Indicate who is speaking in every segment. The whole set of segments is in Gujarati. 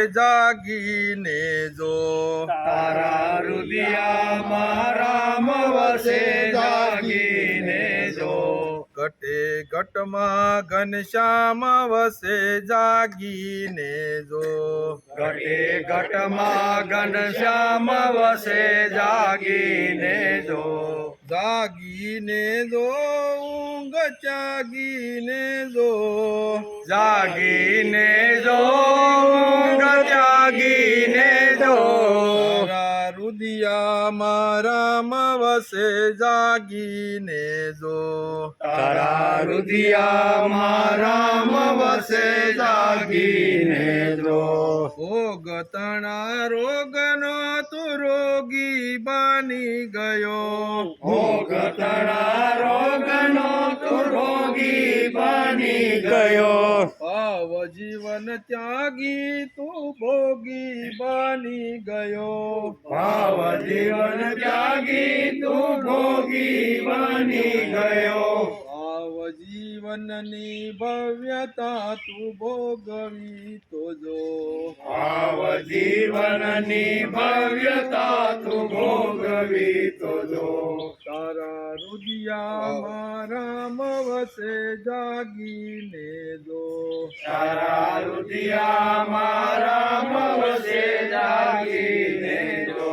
Speaker 1: જાગીને જો
Speaker 2: તારા હૃદયમાં રામ વસે જાગીને જો
Speaker 1: ઘટે ઘટમાં ઘનશ્યામ વસે જાગીને જો
Speaker 2: ઘટે ઘટમાં ઘનશ્યામ વસે જાગીને જો
Speaker 1: જાગીને જો ઊંઘ ત્યાગીને જો
Speaker 2: જાગીને જો ઊંઘ ત્યાગીને જો
Speaker 1: તારા રુદિયામાં રામ વસે જાગીને જો
Speaker 2: તારા હૃદયમાં રામ વસે જાગીને જો
Speaker 1: ભોગતણા રોગનો તું રોગી બની ગયો
Speaker 2: ભોગતણા રોગનો તું રોગી બની ગયો
Speaker 1: ભાવ જીવન ત્યાગી તું ભોગી બની ગયો
Speaker 2: ભાવ જીવન ત્યાગી તું ભોગી બની ગયો
Speaker 1: ભાવ જીવનની ભવ્યતા તું ભોગવી તો જો
Speaker 2: ભાવ જીવનની ભવ્યતા તું ભોગવી તો જો
Speaker 1: તારા રુદિયામાં રામ વસે જાગીને જો
Speaker 2: તારા હૃદયમાં રામ વસે જાગીને જો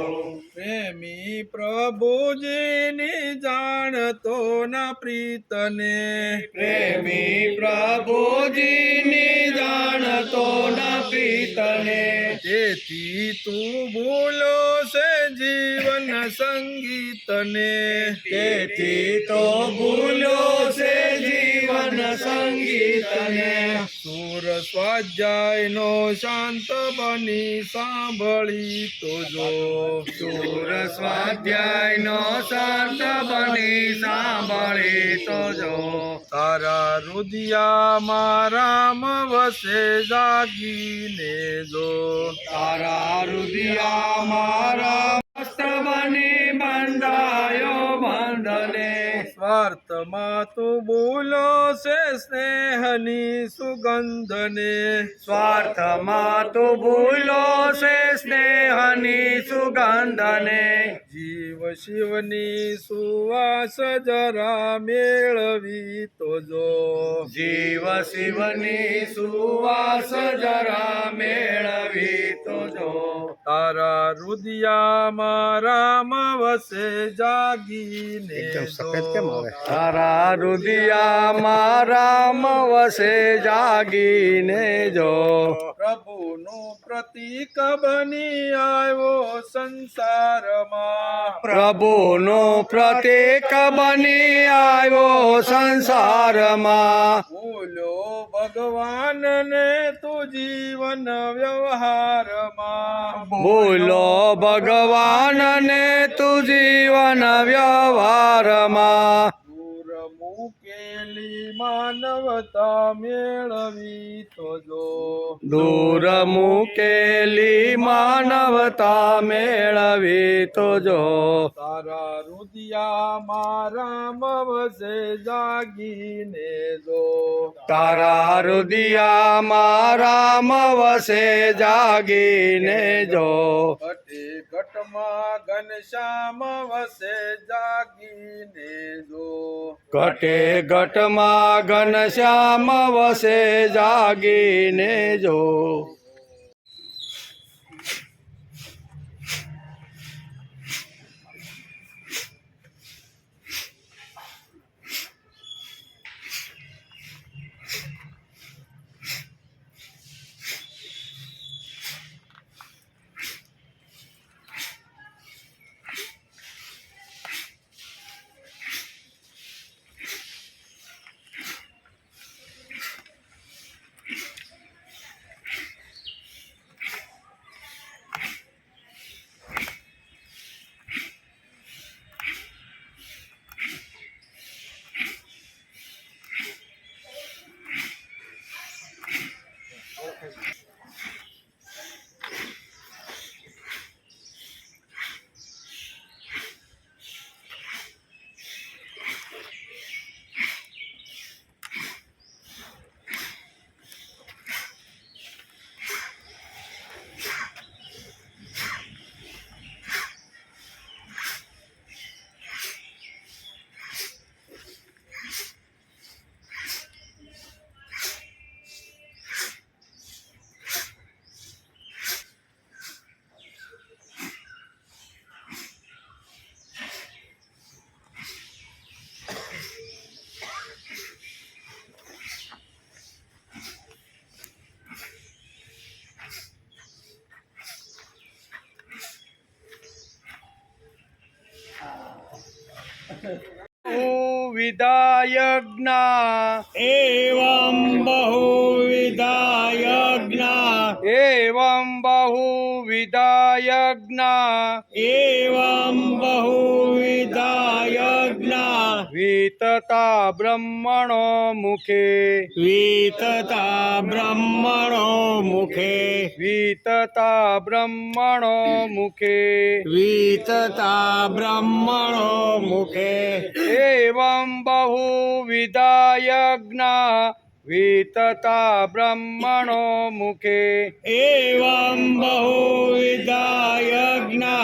Speaker 1: પ્રેમી પ્રભુજીની જાણતો ના પ્રીતને
Speaker 2: પ્રેમી પ્રભુજીની જાણતો ના પ્રીતને
Speaker 1: તેથી તું ભૂલો છે જીવન સંગીતને
Speaker 2: તેથી તો ભૂલો છે જીવન સંગીતને
Speaker 1: સુર સ્વાધ્યાયનો શાંત બની સાંભળી તો જો
Speaker 2: સુર સ્વાધ્યાયનો શાંત બની સાંભળી તો જો
Speaker 1: તારા રુદિયામાં રામ વસે જાગીને જો
Speaker 2: તારા હૃદયમાં રામ વસ્ત્ર બની બંધાયો બંધને
Speaker 1: સ્વાર્થમાં તું ભૂલો છે સ્નેહની સુગંધને
Speaker 2: સ્વાર્થમાં તું ભૂલો છે સ્નેહની સુગંધને
Speaker 1: જીવ શિવની સુવાસ જરા મેળવી તો જો
Speaker 2: જીવ શિવની સુવાસ જરા મેળવી તો જો
Speaker 1: તારા રુદિયામાં રામ વસે જાગીને જો
Speaker 2: તારા હૃદયમાં રામ વસે જાગીને જો
Speaker 1: પ્રભુનું પ્રતીક બની આવ્યો સંસારમાં
Speaker 2: પ્રભુનો પ્રતીક બની આવ્યો સંસારમાં
Speaker 1: ભૂલો ભગવાનને તું જીવન વ્યવહારમાં
Speaker 2: ભૂલો ભગવાનને તું જીવન વ્યવહારમાં
Speaker 1: દૂર મૂકેલી માનવતા મેળવી તો જો
Speaker 2: દૂર મૂકેલી માનવતા મેળવી તો જો
Speaker 1: તારા રુદિયામાં રામ વસે જાગીને જો
Speaker 2: તારા હૃદયમાં રામ વસે જાગીને જો
Speaker 1: ઘટે ઘટમાં ઘનશ્યામ વસે જાગીને જો
Speaker 2: ઘટે ઘટમાં ઘનશ્યામ વસે જાગીને જો बहुविधयज्ञा
Speaker 3: एवं बहुविधा यज्ञा
Speaker 2: एवं बहुविधयज्ञा
Speaker 3: एवं बहुविधा यज्ञा
Speaker 2: वितता ब्रह्मणो मुखे
Speaker 3: वितता ब्रह्मणो मुखे
Speaker 2: वितता ब्रह्मणो मुखे
Speaker 3: वितता ब्रह्मणो मुखे
Speaker 2: एवं बहुविधयज्ञा वितता ब्रह्मणो मुखे
Speaker 3: एवं बहुविधा यज्ञा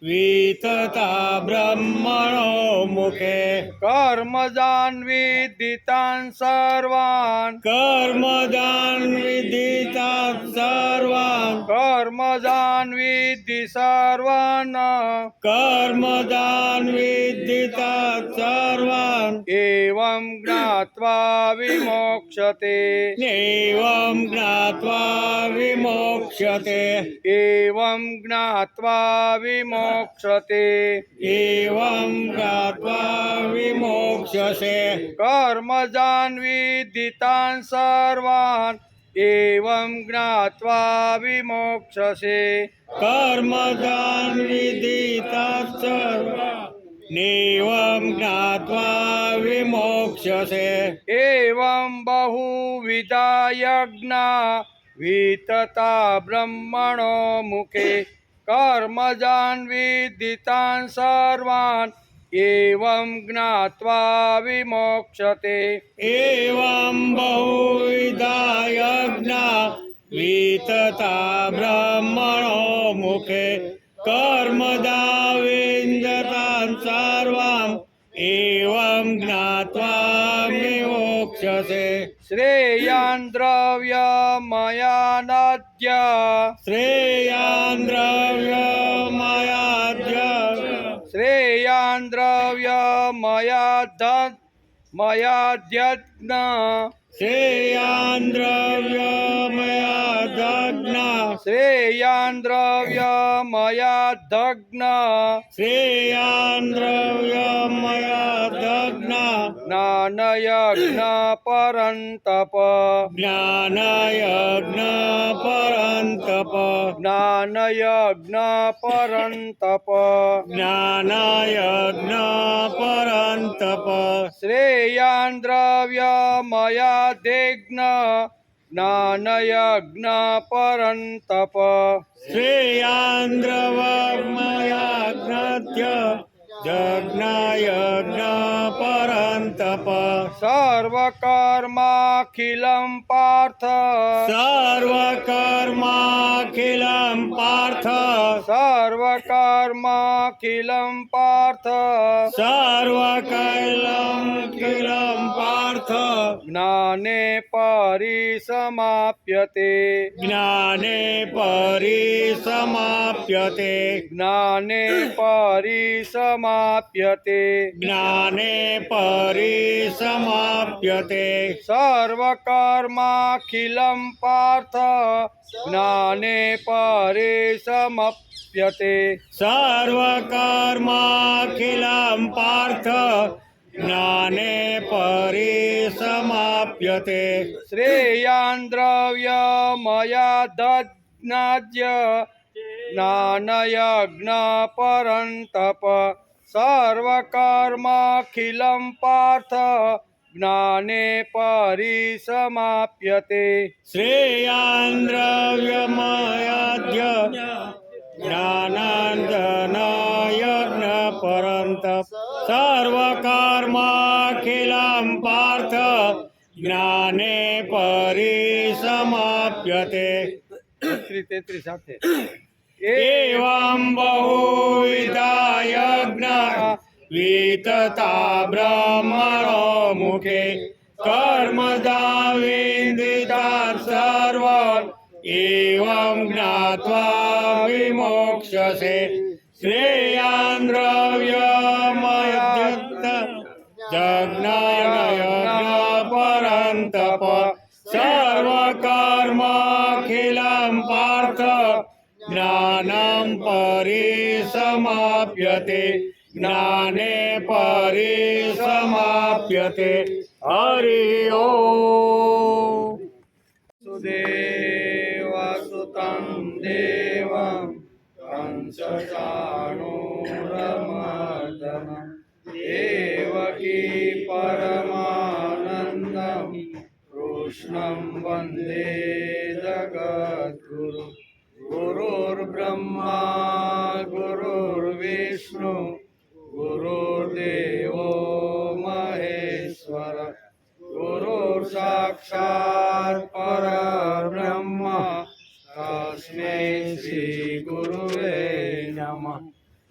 Speaker 3: वितता ब्रह्मणो मुखे
Speaker 2: कर्मजान् विदितान् सर्वान्
Speaker 3: कर्मदान विदिता सर्वान्
Speaker 2: कर्मजान् विद्धि सर्वान्
Speaker 3: कर्मदान विदिता सर्वान्
Speaker 2: एवं ज्ञात्वा विमोक्षते
Speaker 3: एवं ज्ञात्वा विमोक्ष्यते
Speaker 2: एवं ज्ञात्वा विमोक्षते
Speaker 3: एवं ज्ञात्वा विमोक्ष्यसे
Speaker 2: कर्मजान् विदितान् सर्वान् एवं ज्ञात्वा विमोक्षसे
Speaker 3: कर्मदान विदिता सर्वान् एवं ज्ञात्वा विमोक्ष्यसे
Speaker 2: एवं बहुविधा यज्ञा वितता ब्रह्मणो मुखे कर्मजान् विदितान् सर्वान् एवं ज्ञात्वा विमोक्षते
Speaker 3: एवं बहुविधा यज्ञा वितता ब्रह्मणो मुखे कर्मदा विन्दतां सर्वाम् एवं ज्ञात्वा विमोक्ष्यसे
Speaker 2: श्रेयान् द्रव्यमयानाद्य
Speaker 3: श्रेयान् द्रव्यमयाद्य
Speaker 2: श्रेयान् द्रव्यमयाद्यज्ञ
Speaker 3: श्रेयान् द्रव्यमयादग्ना
Speaker 2: श्रेयान् द्रव्यमयादग्न
Speaker 3: श्रेयान् द्रव्यमयादग्ना
Speaker 2: ज्ञानयज्ञ परन्तप
Speaker 3: ज्ञानयज्ञ परन्तप
Speaker 2: ज्ञानयज्ञ परन्तप
Speaker 3: ज्ञानयज्ञ परन्तप
Speaker 2: श्रेयान् द्रव्यमयादेज्ञ ज्ञानयज्ञ परन्तप
Speaker 3: श्रेयान् द्रव्यमयाज्ञात्य यज्ञायज्ञ परन्तप
Speaker 2: सर्वकर्माखिलं पार्थ
Speaker 3: सर्वकर्माखिलं पार्थ
Speaker 2: सर्वकर्माखिलं पार्थ
Speaker 3: सर्वकैलं पार्थ
Speaker 2: ज्ञाने परिसमाप्यते
Speaker 3: ज्ञाने परिसमाप्यते
Speaker 2: ज्ञाने परिसमाप्यते
Speaker 3: ज्ञाने परिसमाप्यते
Speaker 2: सर्वकर्माखिलं पार्थ ज्ञाने परिसमाप्यते
Speaker 3: सर्वकर्माखिलं पार्थ ज्ञाने परिसमाप्यते
Speaker 2: श्रेयान् द्रव्यमयादज्ञाद्य ज्ञानयज्ञ परन्तप सर्वकर्माखिलं पार्थ ज्ञाने परिसमाप्यते
Speaker 3: श्रेयान् द्रव्यमयाद्य ज्ञानाञ्जनयज्ञ परन्तप सर्वकर्माखिलं पार्थ ज्ञाने परिसमाप्यते
Speaker 2: 33 સાથે
Speaker 3: एवं बहुविधा यज्ञा वितता ब्रह्मणो मुखे कर्मदा विदिता सर्वान् एवं ज्ञात्वा विमोक्ष्यसे श्रेयान् द्रव्यमयाद्य यज्ञानयज्ञ परन्तप सर्वकर्माखिलं पार्थ ज्ञानं परिसमाप्यते જ્ઞાને પરિસમાપ્યતે હરિ ઓમ
Speaker 2: સુદેવાસુતં દેવં કંસચાણૂરમર્દનં દેવકી પરમાનંદં કૃષ્ણં વંદે જગદ્ગુરુ ગુરુર્બ્રહ્મા ગુરુર્વિષ્ણુ ગુરુર્દેવો મહેશ્વર ગુરુર સાક્ષાત પરબ્રહ્મ તસ્મૈ શ્રી ગુરુવે નમઃ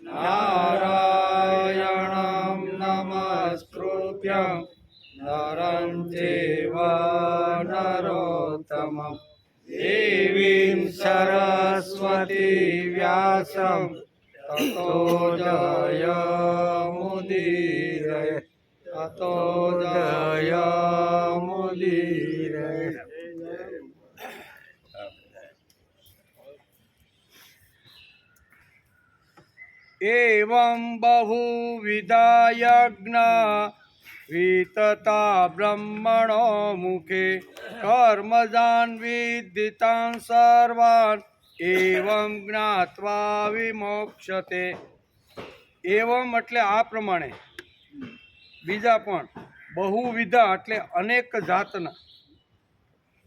Speaker 2: નારાયણં નમસ્કૃત્યં નરં ચૈવ નરોત્તમં દેવીં સરસ્વતી વ્યાસં તતો જયમુદીરયે તતો જયમુદીરયે. एवं बहुविधा यज्ञा वितता ब्रह्मणो मुखे कर्मजान् विदितान् सर्वान् एवं ज्ञात्वा विमोक्षते. एवं એટલે આ પ્રમાણે બીજા પણ બહુવિધા એટલે અનેક જાતના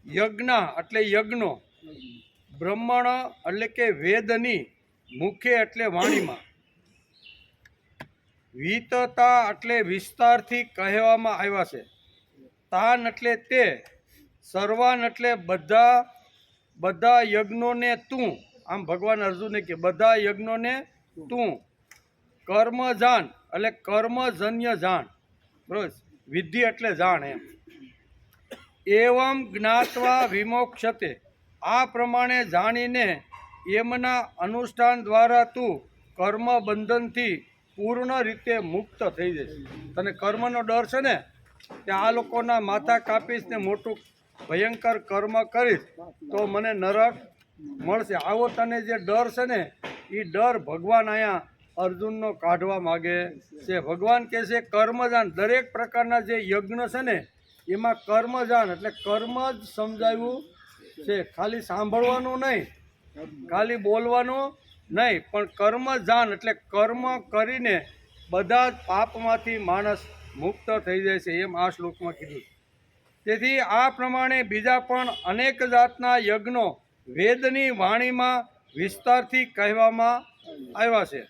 Speaker 2: યજ્ઞ એટલે યજ્ઞો બ્રહ્મણ એટલે કે વેદની મુખે એટલે વાણીમાં વિતતા એટલે વિસ્તારથી કહેવામાં આવ્યા છે. તાન એટલે તે સર્વાન એટલે બધા યજ્ઞોને તું. આમ ભગવાન અર્જુને કે બધા યજ્ઞોને તું. કર્મજાન એટલે કર્મજન્ય જાણ. બરોબર. વિધિ એટલે જાણ એમ. એવમ જ્ઞાત્વા વિમોક્ષતે. આ પ્રમાણે જાણીને એમના અનુષ્ઠાન દ્વારા તું કર્મ બંધનથી પૂર્ણ રીતે મુક્ત થઈ જઈશ. તને કર્મનો ડર છે ને કે આ લોકોના માથા કાપીશ ને મોટું ભયંકર કર્મ કરીશ તો મને નરક મળશે, આવો તને જે ડર છે ને એ ડર ભગવાન અહીંયા અર્જુનનો કાઢવા માગે છે. ભગવાન કહે છે કર્મજાન. દરેક પ્રકારના જે યજ્ઞ છે ને એમાં કર્મજાન એટલે કર્મ જ સમજાવ્યું છે. ખાલી સાંભળવાનું નહીં, ખાલી બોલવાનું નહીં, પણ કર્મ જાન એટલે કર્મ કરીને બધા જ પાપમાંથી માણસ મુક્ત થઈ જાય છે એમ આ શ્લોકમાં કીધું. તેથી આ પ્રમાણે બીજા પણ અનેક જાતના યજ્ઞો વેદની વાણીમાં વિસ્તારથી કહેવામાં આવ્યા છે.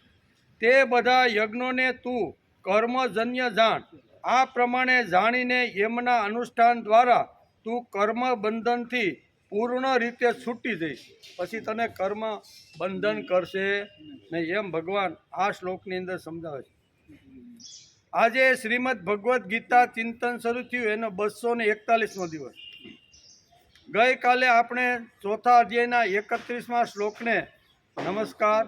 Speaker 2: તે બધા યજ્ઞોને તું કર્મજન્ય જાણ. આ પ્રમાણે જાણીને એમના અનુષ્ઠાન દ્વારા તું કર્મ બંધનથી પૂર્ણ રીતે છૂટી જઈશ. પછી તને કર્મ બંધન કરશે નહીં એમ ભગવાન આ શ્લોકની અંદર સમજાવે છે. આજે શ્રીમદ ભગવદ્ ગીતા ચિંતન શરૂ થયું એનો 241મો દિવસ. ગઈકાલે આપણે ચોથા અધ્યાયના 31મા શ્લોકને નમસ્કાર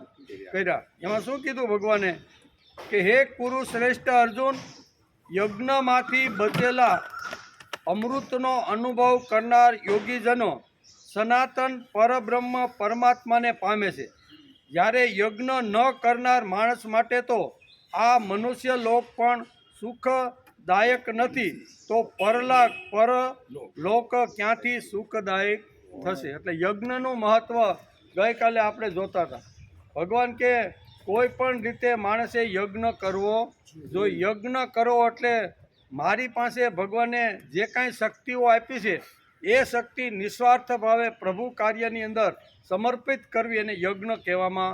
Speaker 2: કર્યા. એમાં શું કીધું ભગવાને કે હે કુરુ શ્રેષ્ઠ અર્જુન, યજ્ઞમાંથી બચેલા અમૃતનો અનુભવ કરનાર યોગીજનો સનાતન પરબ્રહ્મ પરમાત્માને પામે છે. જ્યારે યજ્ઞ ન કરનાર માણસ માટે તો આ મનુષ્ય લોક પણ સુખદાયક નથી, તો પરલોક ક્યાંથી સુખદાયક થશે. એટલે યજ્ઞનું મહત્ત્વ ગઈકાલે આપણે જોતા હતા. ભગવાન કે કોઈ પણ રીતે માણસે યજ્ઞ કરવો જો યજ્ઞ કરો એટલે મારી પાસે ભગવાને જે કાંઈ શક્તિઓ આપી છે એ શક્તિ નિસ્વાર્થ ભાવે પ્રભુ કાર્યની અંદર સમર્પિત કરવી એને યજ્ઞ કહેવામાં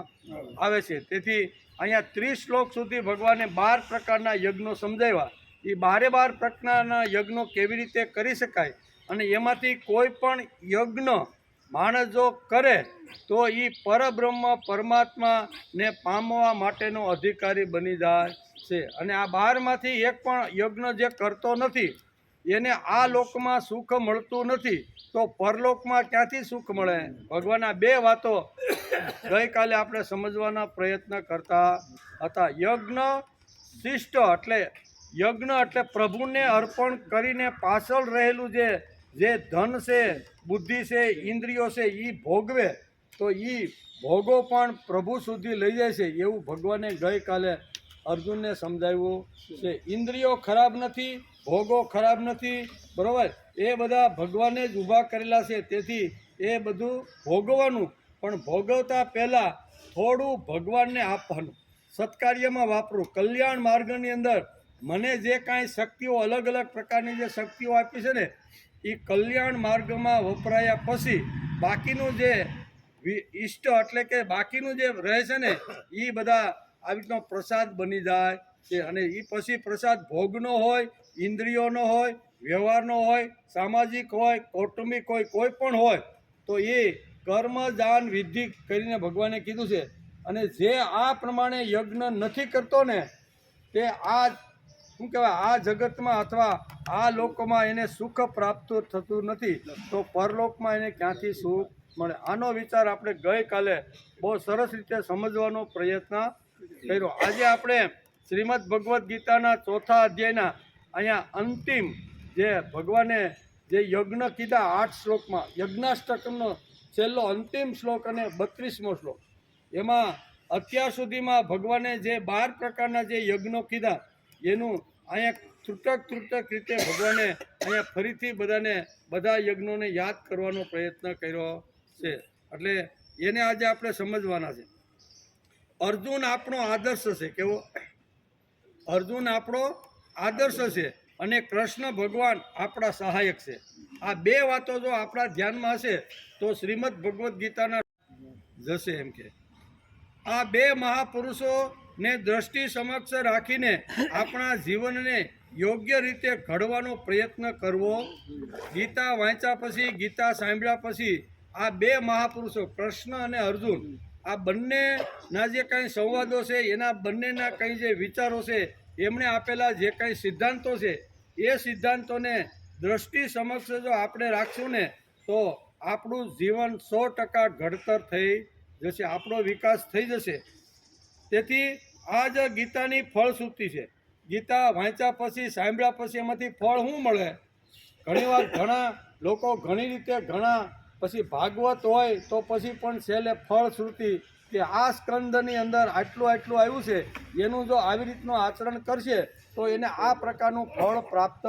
Speaker 2: આવે છે. તેથી અહીંયા 30 શ્લોક સુધી ભગવાને 12 પ્રકારના યજ્ઞો સમજાવ્યા. એ 12 પ્રકારના યજ્ઞો કેવી રીતે કરી શકાય અને એમાંથી કોઈ પણ યજ્ઞ માણસ જો કરે તો એ પરબ્રહ્મ પરમાત્માને પામવા માટેનો અધિકારી બની જાય છે. અને આ 12માંથી એક પણ યજ્ઞ જે કરતો નથી એને આ લોકમાં સુખ મળતું નથી, તો પરલોકમાં ક્યાંથી સુખ મળે. ભગવાન આ 2 વાતો ગઈકાલે આપણે સમજવાના પ્રયત્ન કરતા હતા. યજ્ઞ શિષ્ટ એટલે પ્રભુને અર્પણ કરીને પાછળ રહેલું જે ધન છે, બુદ્ધિ છે, ઇન્દ્રિયો છે એ ભોગવે તો એ ભોગો પણ પ્રભુ સુધી લઈ જાય છે એવું ભગવાને ગઈકાલે અર્જુનને સમજાવ્યું છે. ઇન્દ્રિયો ખરાબ નથી, ભોગો ખરાબ નથી, બરોબર, એ બધા ભગવાને જ ઊભા કરેલા છે. તેથી એ બધું ભોગવવાનું, પણ ભોગવતા પહેલાં થોડું ભગવાનને આપવાનું, સત્કાર્યમાં વાપરું. કલ્યાણ માર્ગની અંદર મને જે કાંઈ શક્તિઓ, અલગ અલગ પ્રકારની જે શક્તિઓ આપી છે ને, એ કલ્યાણ માર્ગમાં વપરાયા પછી બાકીનું જે ઈષ્ટ એટલે કે બાકીનું જે રહે છે ને, એ બધા આવી રીતનો પ્રસાદ બની જાય છે. અને એ પછી પ્રસાદ ભોગનો હોય, ઇન્દ્રિયોનો હોય, વ્યવહારનો હોય, સામાજિક હોય, કૌટુંબિક હોય, કોઈ પણ હોય, તો એ કર્મ દાન વિધિ કરીને ભગવાને કીધું છે. અને જે આ પ્રમાણે યજ્ઞ નથી કરતો ને, તે આ શું કહેવાય, આ જગતમાં અથવા આ લોકમાં એને સુખ પ્રાપ્ત થતું નથી, તો પરલોકમાં એને ક્યાંથી સુખ મળે? આનો વિચાર આપણે ગઈકાલે બહુ સરસ રીતે સમજવાનો પ્રયત્ન કર્યો. આજે આપણે શ્રીમદ ભગવદ્ ગીતાના 4થા અધ્યાયના અહીંયા અંતિમ જે ભગવાને જે યજ્ઞ કીધા 8 શ્લોકમાં, યજ્ઞાષ્ટકમનો છેલ્લો અંતિમ શ્લોક અને 32મો શ્લોક, એમાં અત્યાર સુધીમાં ભગવાને જે 12 પ્રકારના જે યજ્ઞો કીધા એનું અહીંયા ત્રુટક રીતે ભગવાને અહીંયા ફરીથી બધા યજ્ઞોને યાદ કરવાનો પ્રયત્ન કર્યો છે. એટલે એને આજે આપણે સમજવાના છે. અર્જુન આપણો આદર્શ છે. કેવો? અર્જુન આપણો આદર્શ છે અને કૃષ્ણ ભગવાન આપણા સહાયક છે. આ બે વાતો જો આપણા ધ્યાનમાં હશે તો શ્રીમદ ભગવદ્ ગીતાના જશે. એમ કે આ બે મહાપુરુષોને દ્રષ્ટિ સમક્ષ રાખીને આપણા જીવનને યોગ્ય રીતે ઘડવાનો પ્રયત્ન કરવો. ગીતા વાંચ્યા પછી, ગીતા સાંભળ્યા પછી આ બે મહાપુરુષો કૃષ્ણ અને અર્જુન, આ બંનેના જે કાંઈ સંવાદો છે, એના બંનેના કંઈ જે વિચારો છે, એમણે આપેલા જે કાંઈ સિદ્ધાંતો છે, એ સિદ્ધાંતોને દ્રષ્ટિ સમક્ષ જો આપણે રાખશું ને, તો આપણું જીવન 100% ઘડતર થઈ જશે, આપણો વિકાસ થઈ જશે. તેથી આ જ ગીતાની ફળશ્રુતિ છે. ગીતા વાંચ્યા પછી, સાંભળ્યા પછી એમાંથી ફળ શું મળે? ઘણીવાર ઘણા લોકો ઘણી રીતે ઘણા પછી ભાગવત હોય તો પછી પણ છેલ્લે ફળશ્રુતિ કે આ સ્કંદની અંદર આટલું આવ્યું છે, એનું જો આવી રીતનું આચરણ કરશે તો એને આ પ્રકારનું ફળ પ્રાપ્ત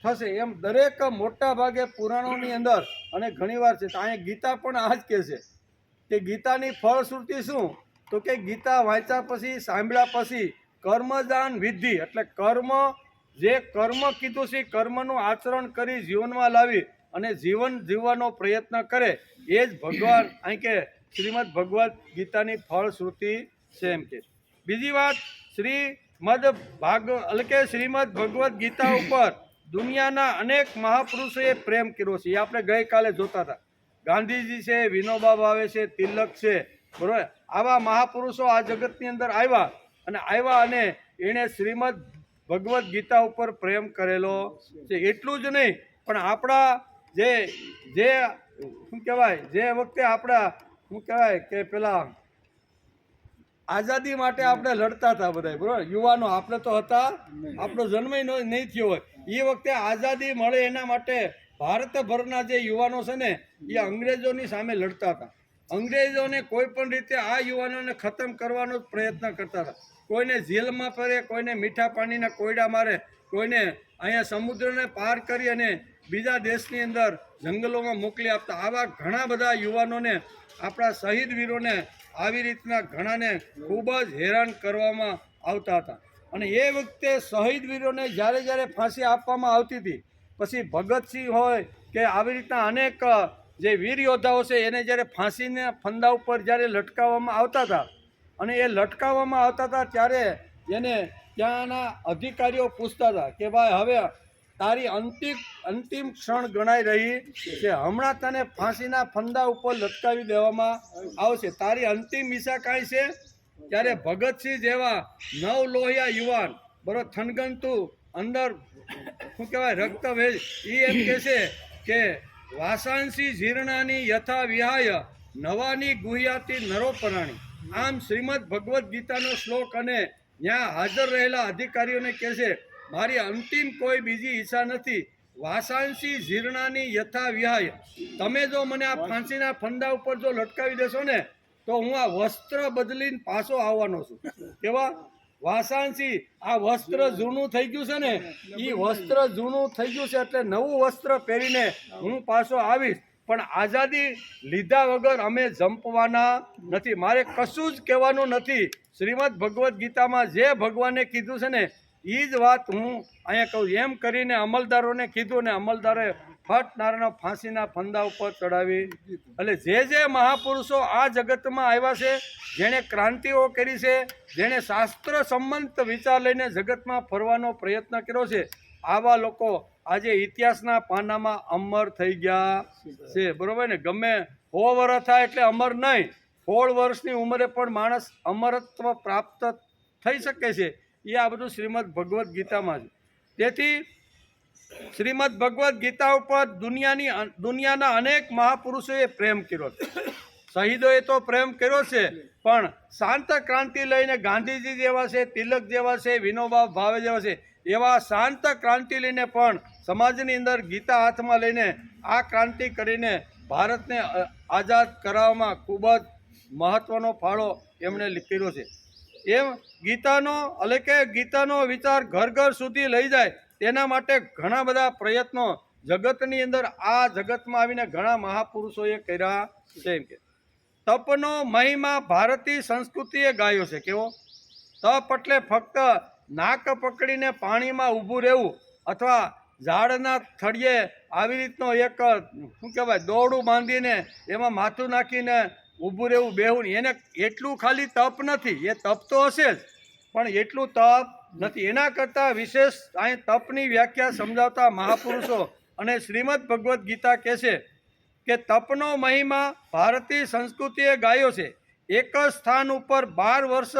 Speaker 2: થશે. એમ દરેક મોટા ભાગે પુરાણોની અંદર અને ઘણીવાર છે. તો અહીંયા ગીતા પણ આ જ કહે છે કે ગીતાની ફળશ્રુતિ શું? તો કે ગીતા વાંચ્યા પછી, સાંભળ્યા પછી કર્મદાન વિધિ, એટલે કર્મ, જે કર્મ કીધું છે કર્મનું આચરણ કરી જીવનમાં લાવી અને જીવન જીવવાનો પ્રયત્ન કરે, એ જ ભગવાન અહીં કે શ્રીમદ ભગવદ્ ગીતાની ફળશ્રુતિ છે. એમ કે બીજી વાત, શ્રીમદ ભગવદ્ ગીતા ઉપર દુનિયાના અનેક મહાપુરુષોએ પ્રેમ કર્યો છે. એ આપણે ગઈકાલે જોતા હતા. ગાંધીજી છે, વિનોબા ભાવે છે, તિલક છે, બરોબર, આવા મહાપુરુષો આ જગતની અંદર આવ્યા અને એણે શ્રીમદ ભગવદ્ ગીતા ઉપર પ્રેમ કરેલો છે. એટલું જ નહીં, પણ આપણા જે શું કહેવાય, જે વખતે આપણા શું કહેવાય કે પેલા આઝાદી માટે આપણે લડતા હતા બધા, બરોબર, યુવાનો આપણે તો હતા, આપણો જન્મ નહીં થયો હોય, એ વખતે આઝાદી મળે એના માટે ભારતભરના જે યુવાનો છે ને, એ અંગ્રેજોની સામે લડતા હતા. અંગ્રેજોને કોઈ પણ રીતે આ યુવાનોને ખતમ કરવાનો જ પ્રયત્ન કરતા હતા. કોઈને જેલમાં પડે, કોઈને મીઠા પાણીના કોયડા મારે, કોઈને અહીંયા સમુદ્રને પાર કરી અને બીજા દેશની અંદર જંગલોમાં મોકલી આપતા. આવા ઘણા બધા યુવાનોને, આપણા શહીદ વીરોને આવી રીતના ઘણાને ખૂબ જ હેરાન કરવામાં આવતા હતા. અને એ વખતે શહીદ વીરોને જ્યારે ફાંસી આપવામાં આવતી હતી, પછી ભગતસિંહ હોય કે આવી રીતના અનેક જે વીર યોદ્ધાઓ છે, એને જ્યારે ફાંસીના ફંદા ઉપર જ્યારે લટકાવવામાં આવતા હતા અને એ લટકાવવામાં આવતા હતા, ત્યારે એને ત્યાંના અધિકારીઓ પૂછતા હતા કે ભાઈ, હવે તારી અંતિમ ક્ષણ ગણાઈ રહી છે, હમણાં તને ફાંસીના ફંદા ઉપર લટકાવી દેવામાં આવશે, તારી અંતિમ ઈચ્છા કાંઈ છે? ત્યારે ભગતસિંહ જેવા નવલોહિયા યુવાન, બરોબર, થનગનતું અંદર શું કહેવાય રક્ત વેજ, એ એમ કહે છે કે વાસાંસી જીર્ણાની યથા વિહાય નવાની ગુહ્યાતી નરોપરાણી. આમ શ્રીમદ ભગવદ્ ગીતાનો શ્લોક અને ત્યાં હાજર રહેલા અધિકારીઓને કહે છે, મારી અંતિમ કોઈ બીજી ઈચ્છા નથી. વાસાંસી જીર્ણાની યથા વિહાય, તમે જો મને આ ફાંસીના ફંદા ઉપર જો લટકાવી દેશો ને, તો હું આ વસ્ત્ર બદલીને પાછો આવવાનો છું. કેવા? વાસાંસી આ વસ્ત્ર જૂનું થઈ ગયું છે ને, એ વસ્ત્ર જૂનું થઈ ગયું છે એટલે નવું વસ્ત્ર પહેરીને હું પાછો આવીશ. પણ આઝાદી લીધા વગર અમે જંપવાના નથી. મારે કશું જ કહેવાનું નથી. શ્રીમદ ભગવદ્ ગીતામાં જે ભગવાને કીધું છે ને એ જ વાત હું અહીંયા કહું. એમ કરીને અમલદારોને કીધું ને અમલદારોએ ફટ નારાયણ ફાંસીના ફંદા ઉપર ચડાવી. એટલે જે મહાપુરુષો આ જગતમાં આવ્યા છે, જેણે ક્રાંતિઓ કરી છે, જેણે શાસ્ત્ર સંમત વિચાર લઈને જગતમાં ફરવાનો પ્રયત્ન કર્યો છે, આવા લોકો આજે ઇતિહાસના પાનામાં અમર થઈ ગયા છે. બરોબર ને? ગમે 100 વર્ષ થાય એટલે અમર નહીં. 16 વર્ષની ઉંમરે પણ માણસ અમરત્વ પ્રાપ્ત થઈ શકે છે. એ આ બધું શ્રીમદ ભગવદ્ ગીતામાં છે. તેથી શ્રીમદ ભગવદ્ ગીતા ઉપર દુનિયાના અનેક મહાપુરુષોએ પ્રેમ કર્યો છે. શહીદોએ તો પ્રેમ કર્યો છે, પણ શાંત ક્રાંતિ લઈને ગાંધીજી જેવા છે, તિલક જેવા છે, વિનોબા ભાવે જેવા છે, એવા શાંત ક્રાંતિ લઈને પણ સમાજની અંદર ગીતા હાથમાં લઈને આ ક્રાંતિ કરીને ભારતને આઝાદ કરાવવામાં ખૂબ જ મહત્ત્વનો ફાળો એમણે કર્યો છે. એમ ગીતાનો વિચાર ઘર ઘર સુધી લઈ જાય તેના માટે ઘણા બધા પ્રયત્નો જગતની અંદર આ જગતમાં આવીને ઘણા મહાપુરુષોએ કર્યા છે. એમ કે તપનો મહિમા ભારતીય સંસ્કૃતિએ ગાયો છે. કેવો તપ એટલે ફક્ત નાક પકડીને પાણીમાં ઊભું રહેવું અથવા ઝાડના થળિયે આવી રીતનો એક શું કહેવાય દોરડું બાંધીને એમાં માથું નાખીને ઊભું રહેવું, બેહવું, એને એટલું ખાલી તપ નથી. એ તપ તો હશે જ, પણ એટલું તપ નથી. એના કરતાં વિશેષ અહીં તપની વ્યાખ્યા સમજાવતા મહાપુરુષો અને શ્રીમદ ભગવદ્ ગીતા કહે છે કે તપનો મહિમા ભારતીય સંસ્કૃતિએ ગાયો છે. એક જ સ્થાન ઉપર 12 વર્ષ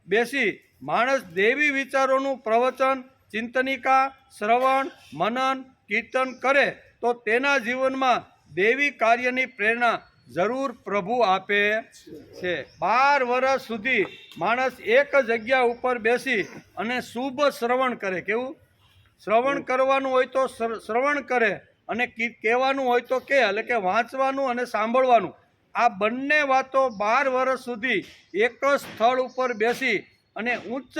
Speaker 2: બેસી માણસ દેવી વિચારોનું પ્રવચન, ચિંતનિકા, શ્રવણ, મનન, કીર્તન કરે તો તેના જીવનમાં દેવી કાર્યની પ્રેરણા જરૂર પ્રભુ આપે છે. 12 વર્ષ સુધી માણસ એક જગ્યા ઉપર બેસી અને શુભ શ્રવણ કરે. કેવું શ્રવણ કરવાનું હોય તો શ્રવણ કરે, અને કહેવાનું હોય તો કે એટલે કે વાંચવાનું અને સાંભળવાનું. આ બંને વાતો 12 વર્ષ સુધી એક જ સ્થળ ઉપર બેસી અને ઉચ્ચ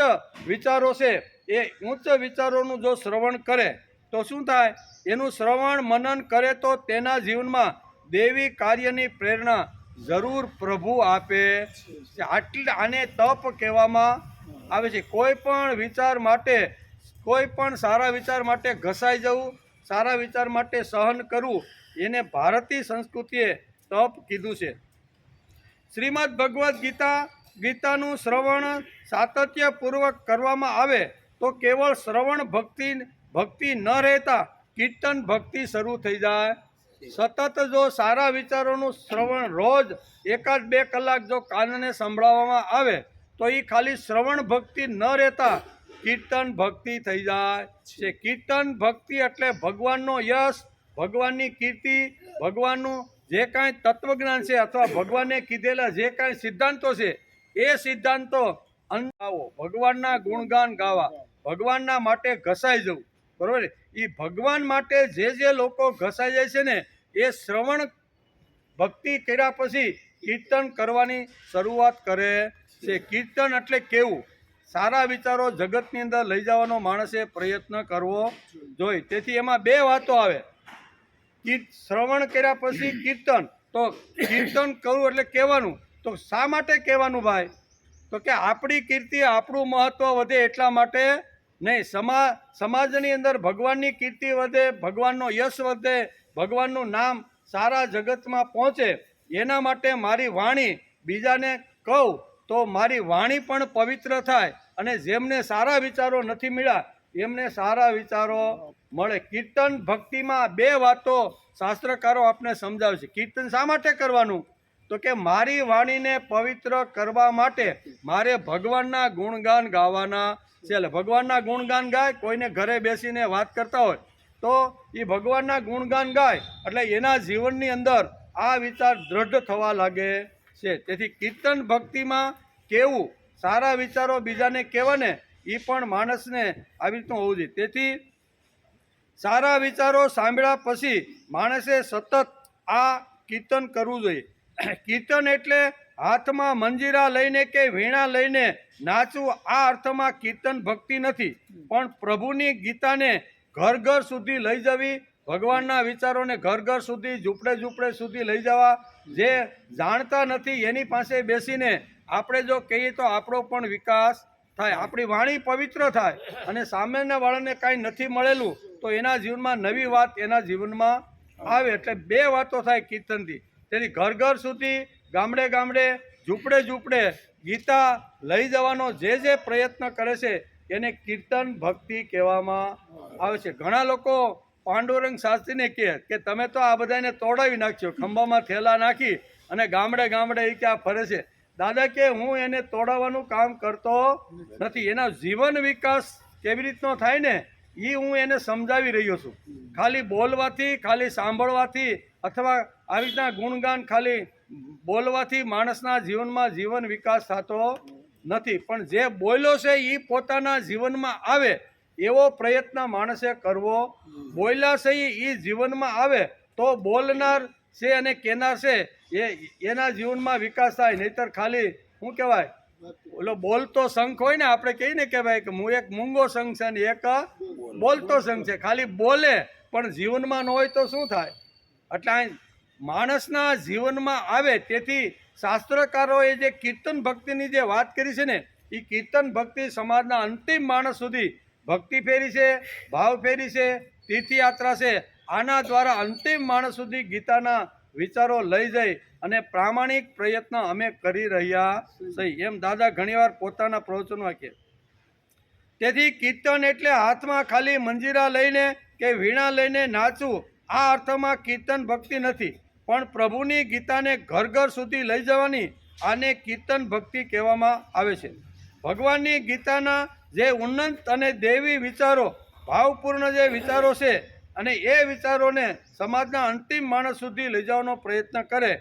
Speaker 2: વિચારો છે એ ઉચ્ચ વિચારોનું જો શ્રવણ કરે તો શું થાય? એનું શ્રવણ મનન કરે તો તેના જીવનમાં દેવી કાર્યની પ્રેરણા જરૂર પ્રભુ આપે છે. આને તપ કહેવામાં આવે છે. કોઈ પણ વિચાર માટે, કોઈ પણ સારા વિચાર માટે ઘસાઈ જવું, સારા વિચાર માટે સહન કરવું, એને ભારતીય સંસ્કૃતિએ તપ કીધું છે. શ્રીમદ ભગવદ્ ગીતાનું શ્રવણ સાતત્યપૂર્વક કરવામાં આવે તો કેવળ શ્રવણ ભક્તિ ન રહેતા કીર્તન ભક્તિ શરૂ થઈ જાય. સતત જો સારા વિચારોનું શ્રવણ રોજ 1-2 કલાક જો કાનને સંભળાવવામાં આવે તો એ ખાલી શ્રવણ ભક્તિ ન રહેતા કીર્તન ભક્તિ થઈ જાય છે. કીર્તન ભક્તિ એટલે ભગવાનનો યશ, ભગવાનની કીર્તિ, ભગવાનનું જે કાંઈ તત્વજ્ઞાન છે અથવા ભગવાને કીધેલા જે કાંઈ સિદ્ધાંતો છે એ સિદ્ધાંતો અનુભવો, ભગવાનના ગુણગાન ગાવા, ભગવાનના માટે ઘસાઈ જવું. બરાબર? એ ભગવાન માટે જે લોકો ઘસાઈ જાય છે ને એ શ્રવણ ભક્તિ કર્યા પછી કીર્તન કરવાની શરૂઆત કરે છે. કીર્તન એટલે કેવું? સારા વિચારો જગતની અંદર લઈ જવાનો માણસે પ્રયત્ન કરવો જોઈએ. તેથી એમાં 2 વાતો આવે. શ્રવણ કર્યા પછી કીર્તન. તો કીર્તન કરવું એટલે કહેવાનું. તો શા માટે કહેવાનું ભાઈ? તો કે આપણી કીર્તિ, આપણું મહત્ત્વ વધે એટલા માટે નહીં. સમાજની અંદર ભગવાનની કીર્તિ વધે, ભગવાનનો યશ વધે, ભગવાનનું નામ સારા જગતમાં પહોંચે, એના માટે મારી વાણી બીજાને કહું તો મારી વાણી પણ પવિત્ર થાય અને જેમને સારા વિચારો નથી મળ્યા એમને સારા વિચારો મળે. કીર્તન ભક્તિમાં 2 વાતો શાસ્ત્રકારો આપણે સમજાવે છે. કીર્તન શા માટે કરવાનું? તો કે મારી વાણીને પવિત્ર કરવા માટે મારે ભગવાનના ગુણગાન ગાવાના છે. એટલે ભગવાનના ગુણગાન ગાય, કોઈને ઘરે બેસીને વાત કરતા હોય તો એ ભગવાનના ગુણગાન ગાય એટલે એના જીવનની અંદર આ વિચાર દ્રઢ થવા લાગે છે. તેથી કીર્તન ભક્તિમાં કેવું, સારા વિચારો બીજાને કહેવાને એ પણ માણસને આવી રીતનું હોવું જોઈએ. તેથી સારા વિચારો સાંભળ્યા પછી માણસે સતત આ કીર્તન કરવું જોઈએ. કીર્તન એટલે હાથમાં મંજીરા લઈને કે વીણા લઈને નાચવું આ અર્થમાં કીર્તન ભક્તિ નથી, પણ પ્રભુની ગીતાને ઘર ઘર સુધી લઈ જવી, ભગવાનના વિચારોને ઘર ઘર સુધી ઝૂંપડે ઝૂંપડે સુધી લઈ જવા. જે જાણતા નથી એની પાસે બેસીને આપણે જો કહીએ તો આપણો પણ વિકાસ થાય, આપણી વાણી પવિત્ર થાય, અને સામેના વાળાને કાંઈ નથી મળેલું તો એના જીવનમાં નવી વાત એના જીવનમાં આવે. એટલે બે વાતો થાય કીર્તનથી. તેથી ઘર ઘર સુધી, ગામડે ગામડે, ઝૂંપડે ઝૂંપડે ગીતા લઈ જવાનો જે પ્રયત્ન કરે છે એને કીર્તન ભક્તિ કહેવામાં આવે છે. ઘણા લોકો પાંડુરંગ શાસ્ત્રીને કહે કે તમે તો આ બધાને તોડાવી નાખ્યો, ખંભામાં થેલા નાખી અને ગામડે ગામડે એ ક્યાં ફરે છે. દાદા કે હું એને તોડાવવાનું કામ કરતો નથી, એના જીવન વિકાસ કેવી રીતનો થાય ને એ હું એને સમજાવી રહ્યો છું. ખાલી બોલવાથી, ખાલી સાંભળવાથી અથવા આવી રીતના ગુણગાન ખાલી બોલવાથી માણસના જીવનમાં જીવન વિકાસ થતો નથી, પણ જે બોલ્યો છે એ પોતાના જીવનમાં આવે એવો પ્રયત્ન માણસે કરવો. બોલ્યા છે એ જીવનમાં આવે તો બોલનાર છે અને કહેનાર છે એના જીવનમાં વિકાસ થાય. નહીતર ખાલી શું કહેવાય, ઓલો બોલતો શંખ હોય ને, આપણે કહીએ ને કે ભાઈ કે હું એક મૂંગો શંખ છે ને એક બોલતો શંખ છે, ખાલી બોલે પણ જીવનમાં ન હોય તો શું થાય. એટલે માણસના જીવનમાં આવે. તેથી શાસ્ત્રકારોએ જે કીર્તન ભક્તિની જે વાત કરી છે ને એ કીર્તન ભક્તિ સમાજના અંતિમ માણસ સુધી ભક્તિ ફેરી છે, ભાવ ફેરી છે, તીર્થયાત્રા છે. આના દ્વારા અંતિમ માણસ સુધી ગીતાના વિચારો લઈ જઈ અને પ્રામાણિક પ્રયત્ન અમે કરી રહ્યા છીએ, એમ દાદા ઘણીવાર પોતાના પ્રવચનમાં કહે. તેથી કીર્તન એટલે હાથમાં ખાલી મંજીરા લઈને કે વીણા લઈને નાચવું આ અર્થમાં કીર્તન ભક્તિ નથી, પણ પ્રભુની ગીતાને ઘર ઘર સુધી લઈ જવાની આને કીર્તન ભક્તિ કહેવામાં આવે છે. ભગવાનની ગીતાના જે ઉન્નત અને દૈવી વિચારો, ભાવપૂર્ણ જે વિચારો છે અને એ વિચારોને સમાજના અંતિમ માણસ સુધી લઈ જવાનો પ્રયત્ન કરે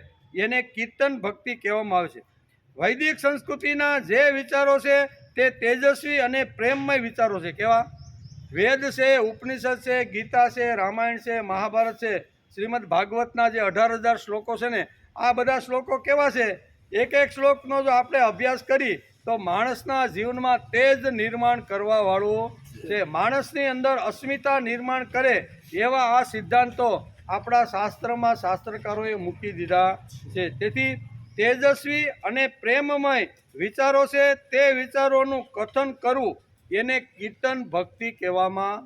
Speaker 2: એને કીર્તન ભક્તિ કહેવામાં આવે છે. વૈદિક સંસ્કૃતિના જે વિચારો છે તે તેજસ્વી અને પ્રેમમય વિચારો છે. કેવા? વેદ છે, ઉપનિષદ છે, ગીતા છે, રામાયણ છે, મહાભારત છે, શ્રીમદ ભાગવતના જે 18,000 શ્લોકો છે ને આ બધા શ્લોકો કેવા છે? એક એક શ્લોકનો જો આપણે અભ્યાસ કરી તો માણસના જીવનમાં તેજ નિર્માણ કરવાવાળું છે. માણસની અંદર અસ્મિતા નિર્માણ કરે એવા આ સિદ્ધાંતો આપણા શાસ્ત્રમાં શાસ્ત્રકારોએ મૂકી દીધા છે. તેથી તેજસ્વી અને પ્રેમમય વિચારો છે તે વિચારોનું કથન કરવું એને કીર્તન ભક્તિ કહેવામાં.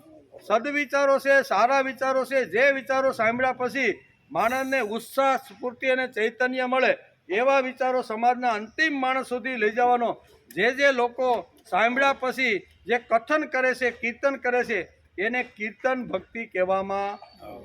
Speaker 2: સદવિચારો છે, સારા વિચારો છે, જે વિચારો સાંભળ્યા પછી માણસને ઉત્સાહ, સ્ફૂર્તિ અને ચૈતન્ય મળે એવા વિચારો સમાજના અંતિમ માણસ સુધી લઈ જવાનો જે લોકો સાંભળ્યા પછી જે કથન કરે છે, કીર્તન કરે છે એને કીર્તન ભક્તિ કહેવામાં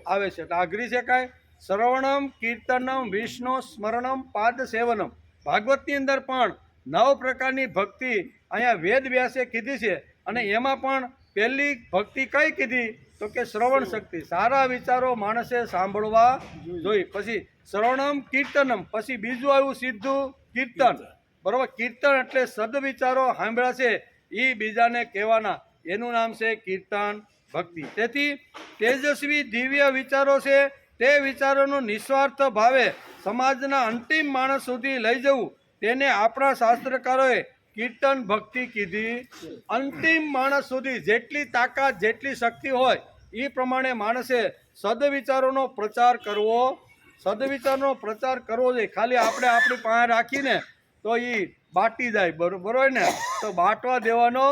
Speaker 2: આવે છે. આગ્રી છે કાંઈ શ્રવણમ કીર્તનમ વિષ્ણુ સ્મરણમ પાદ સેવનમ. ભાગવતની અંદર પણ 9 પ્રકારની ભક્તિ અહીંયા વેદ વ્યાસે કીધી છે અને એમાં પણ પહેલી ભક્તિ કઈ કીધી તો કે શ્રવણ શક્તિ. સારા વિચારો માણસે સાંભળવા જોઈએ. પછી શ્રવણમ કીર્તનમ, પછી બીજું આવ્યું સીધું કીર્તન. બરોબર? કીર્તન એટલે સદવિચારો સાંભળ્યા છે એ બીજાને કહેવાના, એનું નામ છે કીર્તન ભક્તિ. તેથી તેજસ્વી દિવ્ય વિચારો છે તે વિચારોનું નિસ્વાર્થ ભાવે સમાજના અંતિમ માણસ સુધી લઈ જવું તેને આપણા શાસ્ત્રકારોએ કીર્તન ભક્તિ કીધી. અંતિમ માણસ સુધી જેટલી તાકાત, જેટલી શક્તિ હોય એ પ્રમાણે માણસે સદવિચારોનો પ્રચાર કરવો, સદવિચારનો પ્રચાર કરવો જોઈએ. ખાલી આપણે આપણી પાસે રાખીને તો એ બાટી જાય, બરોબર હોય ને, તો બાટવા દેવાનો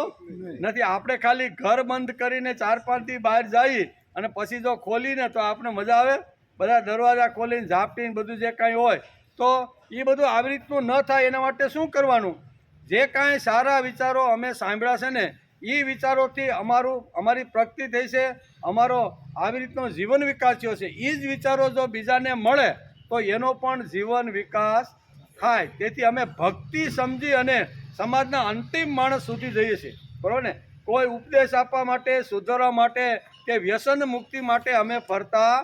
Speaker 2: નથી. આપણે ખાલી ઘર બંધ કરીને 4-5 દી બહાર જઈએ અને પછી જો ખોલીને તો આપણે મજા આવે. બધા દરવાજા ખોલીને ઝાપટીને બધું જે કાંઈ હોય તો એ બધું આવી રીતનું ન થાય એના માટે શું કરવાનું? જે કાંઈ સારા વિચારો અમે સાંભળ્યા છે ને એ વિચારોથી અમારી પ્રગતિ થઈ છે, અમારો આવી રીતનો જીવન વિકાસ થયો છે. એ જ વિચારો જો બીજાને મળે તો એનો પણ જીવન વિકાસ થાય. તેથી અમે ભક્તિ સમજી અને સમાજના અંતિમ માણસ સુધી જઈએ છીએ, બરાબર ને? કોઈ ઉપદેશ આપવા માટે, સુધારવા માટે કે વ્યસન મુક્તિ માટે અમે ફરતા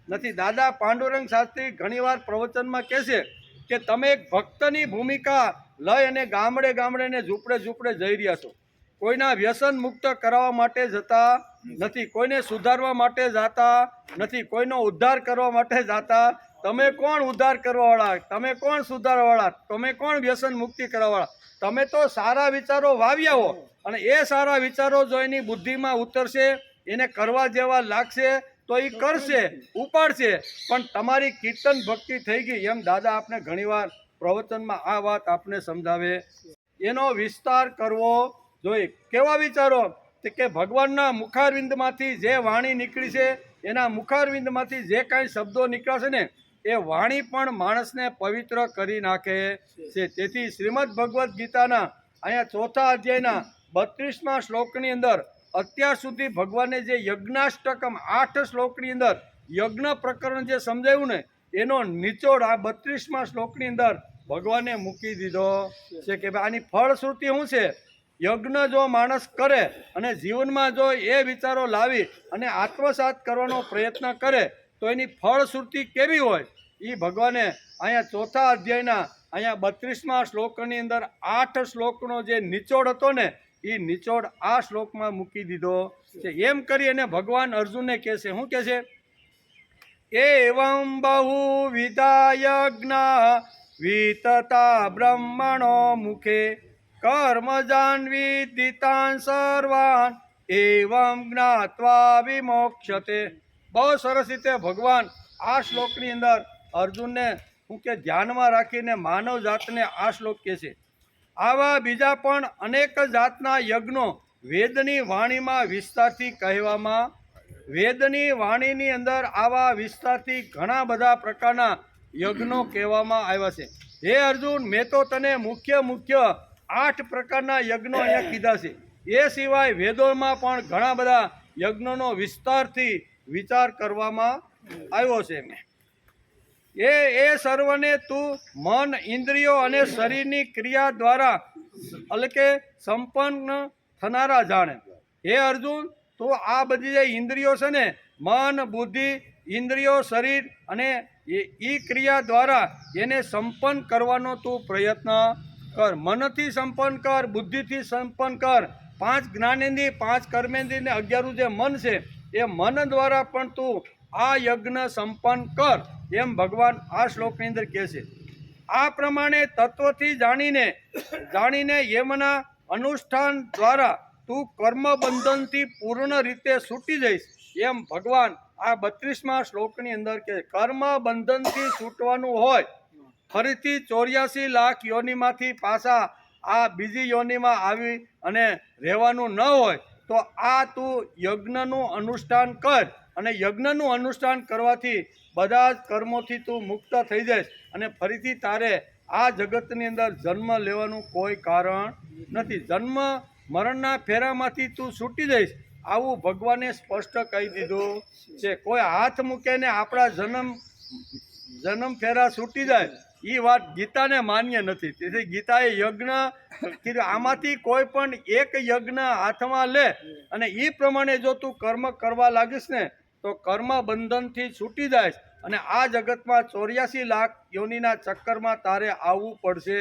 Speaker 2: નથી. દાદા પાંડુરંગ શાસ્ત્રી ઘણીવાર પ્રવચનમાં કહે છે કે તમે એક ભક્તની ભૂમિકા લઈ અને ગામડે ગામડે ને ઝૂંપડે ઝૂંપડે જઈ રહ્યા છો. કોઈના વ્યસન મુક્ત કરાવવા માટે જતા નથી, કોઈને સુધારવા માટે જતા નથી, કોઈનો ઉદ્ધાર કરવા માટે જતા તમે કોણ ઉદ્ધાર કરવાવાળા, તમે કોણ સુધારવાવાળા, તમે કોણ વ્યસન મુક્તિ કરવાવાળા? તમે તો સારા વિચારો વાવ્યા હો, અને એ સારા વિચારો જો એની બુદ્ધિમાં ઉતરશે, એને કરવા જેવા લાગશે તો એ કરશે, ઉપાડશે. પણ તમારી કીર્તન ભક્તિ થઈ ગઈ એમ દાદા આપણે ઘણીવાર પ્રવચનમાં આ વાત આપણે સમજાવે. એનો વિસ્તાર કરવો જોઈએ. કેવા વિચારો? કે ભગવાનના મુખારવિંદમાંથી જે વાણી નીકળી છે, એના મુખારવિંદમાંથી જે કાંઈ શબ્દો નીકળશે ને એ વાણી પણ માણસને પવિત્ર કરી નાખે છે. તેથી શ્રીમદ ભગવદ્ ગીતાના અહીંયા 4થા અધ્યાયના 32મા શ્લોકની અંદર અત્યાર સુધી ભગવાને જે યજ્ઞાષ્ટકમ 8 શ્લોકની અંદર યજ્ઞ પ્રકરણ જે સમજાવ્યું ને એનો નિચોડ આ 32મા શ્લોકની અંદર ભગવાને મૂકી દીધો છે કે ભાઈ આની ફળશ્રુતિ શું છે. યજ્ઞ જો માણસ કરે અને જીવનમાં જો એ વિચારો લાવી અને આત્મસાત કરવાનો પ્રયત્ન કરે તો એની ફળશ્રુતિ કેવી હોય એ ભગવાને અહીંયા 4થા અધ્યાયના અહીંયા 32મા શ્લોકની અંદર 8 શ્લોકનો જે નિચોડ હતો ને એ નિચોડ આ શ્લોકમાં મૂકી દીધો છે. એમ કરી અને ભગવાન અર્જુનને કહે છે, શું કહે છે? એવં બહુવિધા યજ્ઞા વિતતા બ્રહ્મણો મુખે કર્મ જાન્વી દિતાન સર્વાન એવં જ્ઞાત્વા વિમોક્ષતે. બહુ સરસ રીતે ભગવાન આ શ્લોકની અંદર અર્જુનને શું કે ધ્યાનમાં રાખીને માનવ જાતને આ શ્લોક કહે છે. આવા બીજા પણ અનેક જાતના યજ્ઞો વેદની વાણીમાં વિસ્તારથી કહેવામાં, વેદની વાણીની અંદર આવા વિસ્તારથી ઘણા બધા પ્રકારના યજ્ઞો કહેવામાં આવ્યા છે. હે અર્જુન, મેં તો તને મુખ્ય 8 પ્રકારના યજ્ઞો અહીંયા કીધા છે. એ સિવાય વેદોમાં પણ ઘણા બધા યજ્ઞોનો વિસ્તારથી વિચાર કરવામાં આવ્યો છે. એ સર્વને તું મન, ઇન્દ્રિયો અને શરીરની ક્રિયા દ્વારા એટલે સંપન્ન થનારા જાણે. હે અર્જુન, તું આ બધી જે ઇન્દ્રિયો છે ને, મન, બુદ્ધિ, ઇન્દ્રિયો, શરીર અને એ ક્રિયા દ્વારા એને સંપન્ન કરવાનો તું પ્રયત્ન કર. મનથી સંપન્ન કર, બુદ્ધિથી સંપન્ન કર, 5 જ્ઞાનેન્દ્રિય, 5 કર્મેન્દ્રિય ને 11 જે મન છે એ મન દ્વારા પણ તું આ યજ્ઞ સંપન્ન કર એમ ભગવાન આ શ્લોકની અંદર કહે છે. આ પ્રમાણે તત્વથી જાણીને યમના અનુષ્ઠાન દ્વારા તું કર્મ બંધનથી પૂર્ણ રીતે છૂટી જઈશ એમ ભગવાન આ 32મા શ્લોકની અંદર કે કર્મ બંધનથી છૂટવાનું હોય, ફરીથી 84 લાખ યોનિમાંથી પાછા આ બીજી યોનિમાં આવી અને રહેવાનું ન હોય તો આ તું યજ્ઞનું અનુષ્ઠાન કર. અને યજ્ઞનું અનુષ્ઠાન કરવાથી બધા જ કર્મોથી તું મુક્ત થઈ જઈશ અને ફરીથી તારે આ જગતની અંદર જન્મ લેવાનું કોઈ કારણ નથી. જન્મ મરણના ફેરામાંથી તું છૂટી જઈશ આવું ભગવાને સ્પષ્ટ કહી દીધું છે. કોઈ હાથ મૂકે ને આપણા જન્મ ફેરા છૂટી જાય એ વાત ગીતાને માન્ય નથી. તેથી ગીતાએ યજ્ઞ કીધું, આમાંથી કોઈ પણ એક યજ્ઞ હાથમાં લે અને એ પ્રમાણે જો તું કર્મ કરવા લાગીશ ને તો કર્મ બંધનથી છૂટી જાય અને આ જગતમાં 84 લાખ યોનિના ચક્કરમાં તારે આવવું પડશે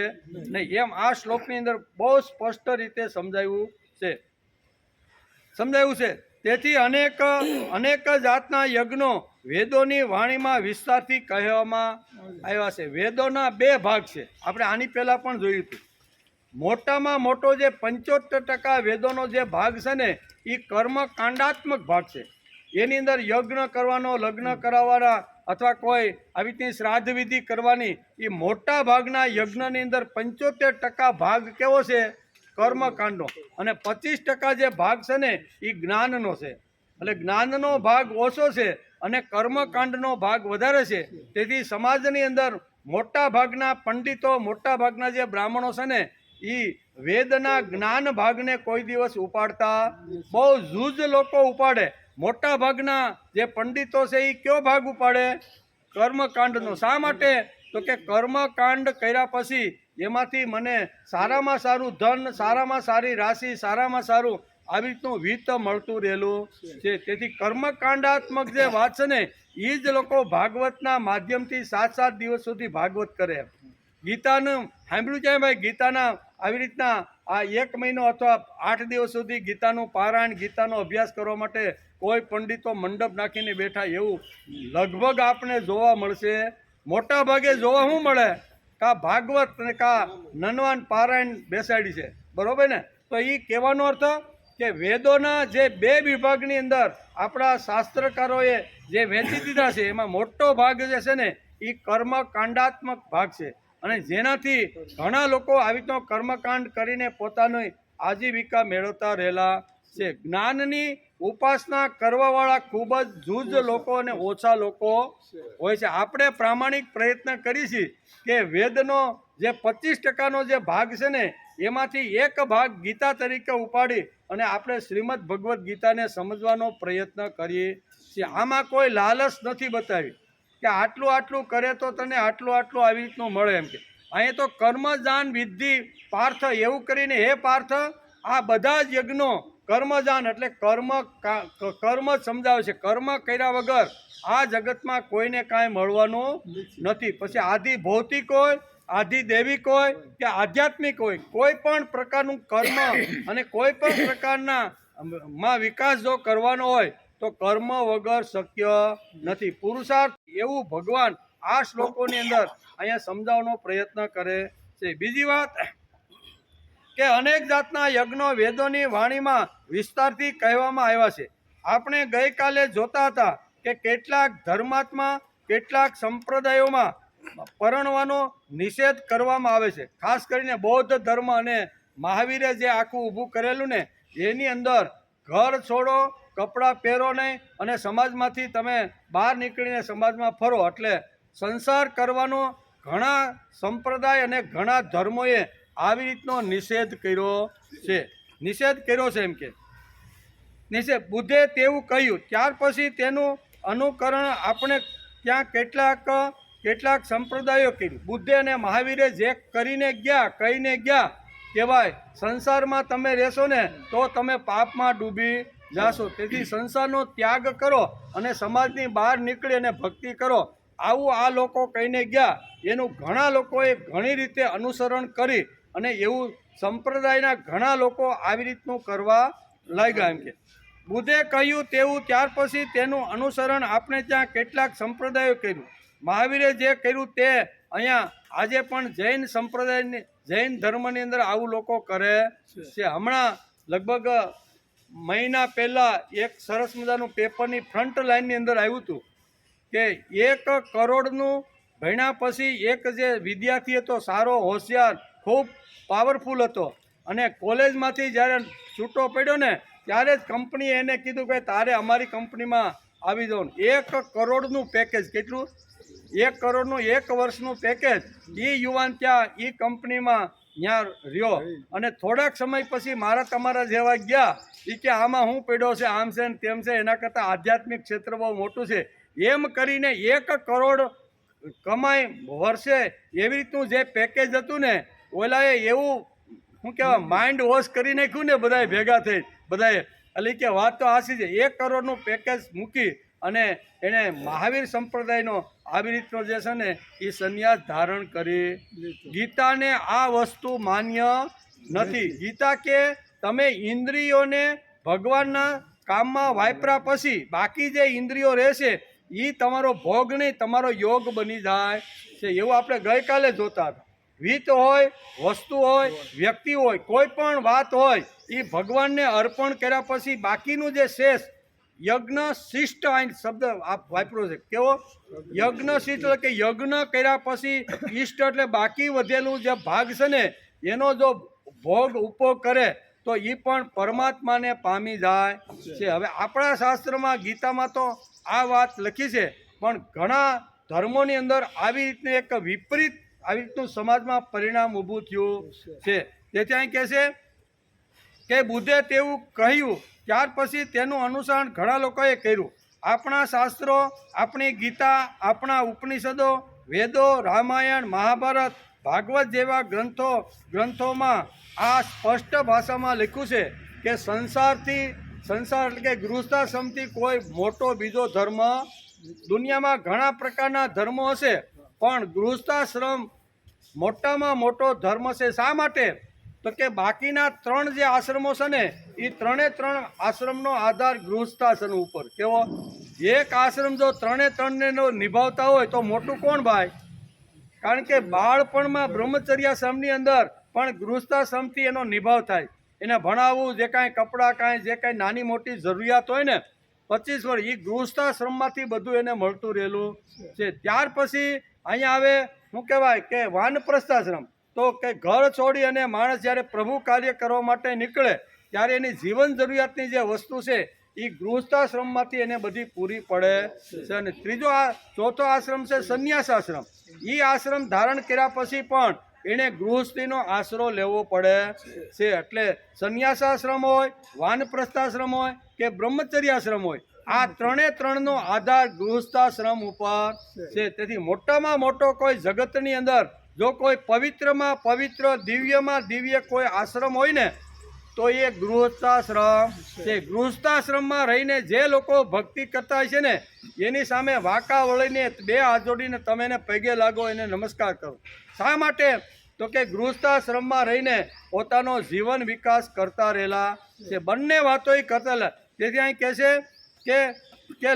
Speaker 2: નહીં એમ આ શ્લોકની અંદર બહુ સ્પષ્ટ રીતે સમજાવ્યું છે. તેથી અનેક જાતના યજ્ઞો વેદોની વાણીમાં વિસ્તારથી કહેવામાં આવ્યા છે. વેદોના 2 ભાગ છે. આપણે આની પહેલાં પણ જોયું હતું. મોટામાં મોટો જે 75% વેદોનો જે ભાગ છે ને એ કર્મકાંડાત્મક ભાગ છે. એની અંદર યજ્ઞ કરવાનો, લગ્ન કરાવવાના અથવા કોઈ આવી રીતની શ્રાદ્ધ વિધિ કરવાની, એ મોટા ભાગના યજ્ઞની અંદર 75% ભાગ કેવો છે? કર્મકાંડનો. અને 25% જે ભાગ છે ને એ જ્ઞાનનો છે. એટલે જ્ઞાનનો ભાગ ઓછો છે અને કર્મકાંડનો ભાગ વધારે છે. તેથી સમાજની અંદર મોટા ભાગના પંડિતો, મોટા ભાગના જે બ્રાહ્મણો છે ને એ વેદના જ્ઞાન ભાગને કોઈ દિવસ ઉપાડતા, બહુ જૂજ લોકો ઉપાડે. મોટા ભાગના જે પંડિતો છે એ કયો ભાગ ઉપાડે? કર્મકાંડનો. શા માટે? તો કે કર્મકાંડ કર્યા પછી એમાંથી મને સારામાં સારું ધન, સારામાં સારી રાશિ, સારામાં સારું આવી રીતનું વિત્ત મળતું રહેલું છે. તેથી કર્મકાંડાત્મક જે વાત છે ને એ જ લોકો ભાગવતના માધ્યમથી 7 દિવસ સુધી ભાગવત કરે. ગીતાનું સાંભળ્યું છે ભાઈ? ગીતાના આવી રીતના આ 1 મહિનો અથવા 8 દિવસ સુધી ગીતાનું પારાયણ, ગીતાનો અભ્યાસ કરવા માટે કોઈ પંડિતો મંડપ નાખીને બેઠા એવું લગભગ આપણે જોવા મળશે મોટા ભાગે જોવા શું મળે કા ભાગવત ને કા નનવાન પારાયણ બેસાડી છે, બરોબર ને? તો એ કહેવાનો અર્થ કે વેદોના જે 2 વિભાગની અંદર આપણા શાસ્ત્રકારોએ જે વહેંચી દીધા છે એમાં મોટો ભાગ જે છે ને એ કર્મકાંડાત્મક ભાગ છે, અને જેનાથી ઘણા લોકો આવી રીતનો કર્મકાંડ કરીને પોતાની આજીવિકા મેળવતા રહેલા છે. જ્ઞાનની ઉપાસના કરવાવાળા ખૂબ જ જૂજ લોકો અને ઓછા લોકો હોય છે. આપણે પ્રામાણિક પ્રયત્ન કરીએ છીએ કે વેદનો જે 25% જે ભાગ છે ને એમાંથી એક ભાગ ગીતા તરીકે ઉપાડી અને આપણે શ્રીમદ ભગવદ્ ગીતાને સમજવાનો પ્રયત્ન કરીએ છીએ. આમાં કોઈ લાલચ નથી બતાવી કે આટલું કરે તો તને આટલું આવી રીતનું મળે એમ કે. અહીંયા તો કર્મજાન વિધિ પાર્થ એવું કરીને, હે પાર્થ, આ બધા જ યજ્ઞો કર્મજાન એટલે કર્મ જ સમજાવે છે. કર્મ કર્યા વગર આ જગતમાં કોઈને કાંઈ મળવાનું નથી. પછી આદિ ભૌતિક હોય, આદિ દૈવિક હોય કે આધ્યાત્મિક હોય, કોઈ પણ પ્રકારનું કર્મ અને કોઈ પણ પ્રકારના માં વિકાસ જો કરવાનો હોય તો કર્મ વગર શક્ય નથી. પુરુષાર્થ એવું ભગવાન આ શ્લોકોની અંદર અહીંયા સમજાવવાનો પ્રયત્ન કરે છે. બીજી વાત કે અનેક જાતના યજ્ઞો વેદોની વાણીમાં વિસ્તારથી કહેવામાં આવ્યા છે. આપણે ગઈકાલે જોતા હતા કે કેટલાક ધર્માત્મા, કેટલાક સંપ્રદાયોમાં પરણવાનો નિષેધ કરવામાં આવે છે. ખાસ કરીને બૌદ્ધ ધર્મ અને મહાવીરે જે આખું ઊભું કરેલું ને એની અંદર ઘર છોડો, કપડાં પહેરો નહીં અને સમાજમાંથી તમે બહાર નીકળીને સમાજમાં ફરો, એટલે સંસાર કરવાનો ઘણા સંપ્રદાય અને ઘણા ધર્મોએ આવી રીતનો નિષેધ કર્યો છે એમ કે નિષેધ. બુદ્ધે તેવું કહ્યું, ત્યાર પછી તેનું અનુકરણ આપણે ત્યાં કેટલાક સંપ્રદાયો કર્યું. બુદ્ધે અને મહાવીરે જે કહીને ગયા કહેવાય, સંસારમાં તમે રહેશો ને તો તમે પાપમાં ડૂબી જાશો. તેથી સંસારનો ત્યાગ કરો અને સમાજની બહાર નીકળી અને ભક્તિ કરો, આવું આ લોકો કહીને ગયા. એનું ઘણા લોકોએ ઘણી રીતે અનુસરણ કરી અને એવું સંપ્રદાયના ઘણા લોકો આવી રીતનું કરવા લાગ્યા એમ કે. બુદ્ધે કહ્યું તેવું ત્યાર પછી તેનું અનુસરણ આપણે ત્યાં કેટલાક સંપ્રદાયો કર્યું. મહાવીરે જે કર્યું તે અહીંયા આજે પણ જૈન સંપ્રદાયની, જૈન ધર્મની અંદર આવું લોકો કરે છે. હમણાં લગભગ મહિના પહેલાં એક સરસ મજાનું પેપરની ફ્રન્ટ લાઇનની અંદર આવ્યું હતું કે 1 કરોડનું ભણ્યા પછી એક જે વિદ્યાર્થી હતો, સારો હોશિયાર, ખૂબ પાવરફુલ હતો, અને કોલેજમાંથી જ્યારે છૂટો પડ્યો ને ત્યારે જ કંપનીએ એને કીધું કે તારે અમારી કંપનીમાં આવી જવું. 1 કરોડનું પેકેજ, કેટલું? 1 કરોડનું 1 વર્ષનું પેકેજ. એ યુવાન ત્યાં એ કંપનીમાં ત્યાં રહ્યો અને થોડાક સમય પછી મારા તમારા જેવા ગયા. એ કે આમાં હું પડ્યો છે, આમ છે ને તેમ છે, એના કરતાં આધ્યાત્મિક ક્ષેત્ર બહુ મોટું છે. એમ કરીને 1 કરોડ કમાઈ વર્ષે એવી રીતનું જે પેકેજ હતું ને, ઓલાએ એવું શું કહેવાય માઇન્ડ વોશ કરી નાખ્યું ને બધાએ ભેગા થઈ બધાએ. એટલે કે વાત તો હાસી છે. 1 કરોડનું પેકેજ મૂકી અને એણે મહાવીર સંપ્રદાયનો આવી રીતનો જે છે ને એ સંન્યાસ ધારણ કરી. ગીતાને આ વસ્તુ માન્ય નથી. ગીતા કે તમે ઇન્દ્રિયોને ભગવાનના કામમાં વાપરા પછી બાકી જે ઇન્દ્રિયો રહેશે એ તમારો ભોગ નહીં, તમારો યોગ બની જાય છે. એવું આપણે ગઈકાલે જોતા હતા. વિત હોય, વસ્તુ હોય, વ્યક્તિ હોય, કોઈ પણ વાત હોય એ ભગવાનને અર્પણ કર્યા પછી બાકીનું જે શેષ, યજ્ઞ શિષ્ટ શબ્દ આપ વાપરો છે. કેવો? યજ્ઞ શિષ્ટ એટલે કે યજ્ઞ કર્યા પછી ઈષ્ટ એટલે બાકી વધેલું જે ભાગ છે ને એનો જો ભોગ ઉપભોગ કરે તો એ પણ પરમાત્માને પામી જાય છે. હવે આપણા શાસ્ત્રમાં, ગીતામાં તો આ વાત લખી છે, પણ ઘણા ધર્મોની અંદર આવી રીતનું એક વિપરીત આવી રીતનું સમાજમાં પરિણામ ઊભું થયું છે. તેથી અહીં કહે છે કે બુદ્ધે તેવું કહ્યું ત્યાર પછી તેનું અનુસરણ ઘણા લોકોએ કર્યું. આપણા શાસ્ત્રો, આપણી ગીતા, આપણા ઉપનિષદો, વેદો, રામાયણ, મહાભારત, ભાગવત જેવા ગ્રંથોમાં આ સ્પષ્ટ ભાષામાં લખ્યું છે કે સંસાર એટલે કે ગૃહસ્થાશ્રમથી કોઈ મોટો બીજો ધર્મ, દુનિયામાં ઘણા પ્રકારના ધર્મો હશે પણ ગૃહસ્થાશ્રમ મોટામાં મોટો ધર્મ છે. શા માટે? તો કે બાકીના 3 જે આશ્રમો છે ને એ 3 આશ્રમનો આધાર ગૃહસ્થાશ્રમ ઉપર. કેવો? એક આશ્રમ જો ત્રણને નિભાવતા હોય તો મોટું કોણ ભાઈ? કારણ કે બાળપણમાં બ્રહ્મચર્યાશ્રમની અંદર પણ ગૃહસ્થાશ્રમથી એનો નિભાવ થાય. એને ભણાવવું, જે કાંઈ કપડાં, કાંઈ જે કાંઈ નાની મોટી જરૂરિયાત હોય ને 25 વર્ષ એ ગૃહસ્થાશ્રમમાંથી બધું એને મળતું રહેલું છે. ત્યાર પછી અહીંયા આવે શું કહેવાય કે વાનપ્રસ્થાશ્રમ. તો કે ઘર છોડી અને માણસ જ્યારે પ્રભુ કાર્ય કરવા માટે નીકળે ત્યારે એની જીવન જરૂરિયાતની જે વસ્તુ છે એ ગૃહસ્થાશ્રમમાંથી એને બધી પૂરી પડે છે. અને ચોથો આશ્રમ છે સંન્યાસ આશ્રમ. એ આશ્રમ ધારણ કર્યા પછી પણ એણે ગૃહસ્થીનો આશરો લેવો પડે છે. એટલે સંન્યાસ આશ્રમ હોય, વાનપ્રસ્થાશ્રમ હોય કે બ્રહ્મચર્યાશ્રમ હોય, આ ત્રણનો આધાર ગૃહસ્થાશ્રમ ઉપર છે. તેથી મોટામાં મોટો કોઈ જગતની અંદર જો કોઈ પવિત્રમાં પવિત્ર, દિવ્યમાં દિવ્ય કોઈ આશ્રમ હોય ને તો એ ગૃહસ્થાશ્રમ છે. ગૃહસ્થાશ્રમમાં રહીને જે લોકો ભક્તિ કરતા હોય છે ને એની સામે વાંકા વળીને 2 હાથ જોડીને તમે એને પગે લાગો, એને નમસ્કાર કરો. શા માટે? તો કે ગૃહસ્થાશ્રમમાં રહીને પોતાનો જીવન વિકાસ કરતા રહેલા છે. બંને વાતો એ કરતા રહેલા. તેથી અહીં કહે છે કે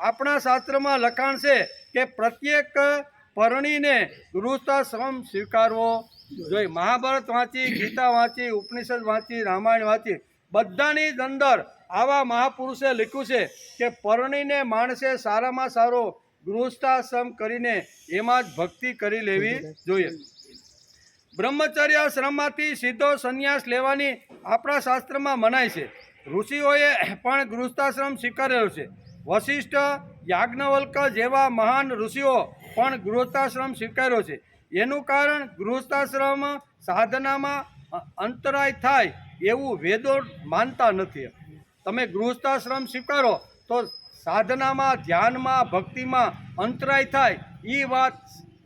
Speaker 2: આપણા શાસ્ત્રમાં લખાણ છે કે પ્રત્યેક પરણીને ગૃહસ્થાશ્રમ સ્વીકારવો જોઈએ. મહાભારત વાંચી, ગીતા વાંચી, ઉપનિષદ વાંચી, રામાયણ વાંચી, બધાની જ અંદર આવા મહાપુરુષે લખ્યું છે કે પરણીને માણસે સારામાં સારો ગૃહસ્થાશ્રમ કરીને એમાં જ ભક્તિ કરી લેવી જોઈએ. બ્રહ્મચર્યાશ્રમમાંથી સીધો સંન્યાસ લેવાની આપણા શાસ્ત્રમાં મનાય છે. ઋષિઓએ પણ ગૃહસ્થાશ્રમ સ્વીકારેલો છે. વશિષ્ઠ, યાજ્ઞવલ્ક જેવા મહાન ઋષિઓ પણ ગૃહસ્થાશ્રમ સ્વીકાર્યો છે. એનું કારણ ગૃહસ્થાશ્રમ સાધનામાં અંતરાય થાય એવું વેદો માનતા નથી. તમે ગૃહસ્થાશ્રમ સ્વીકારો તો સાધનામાં, ધ્યાનમાં, ભક્તિમાં અંતરાય થાય એ વાત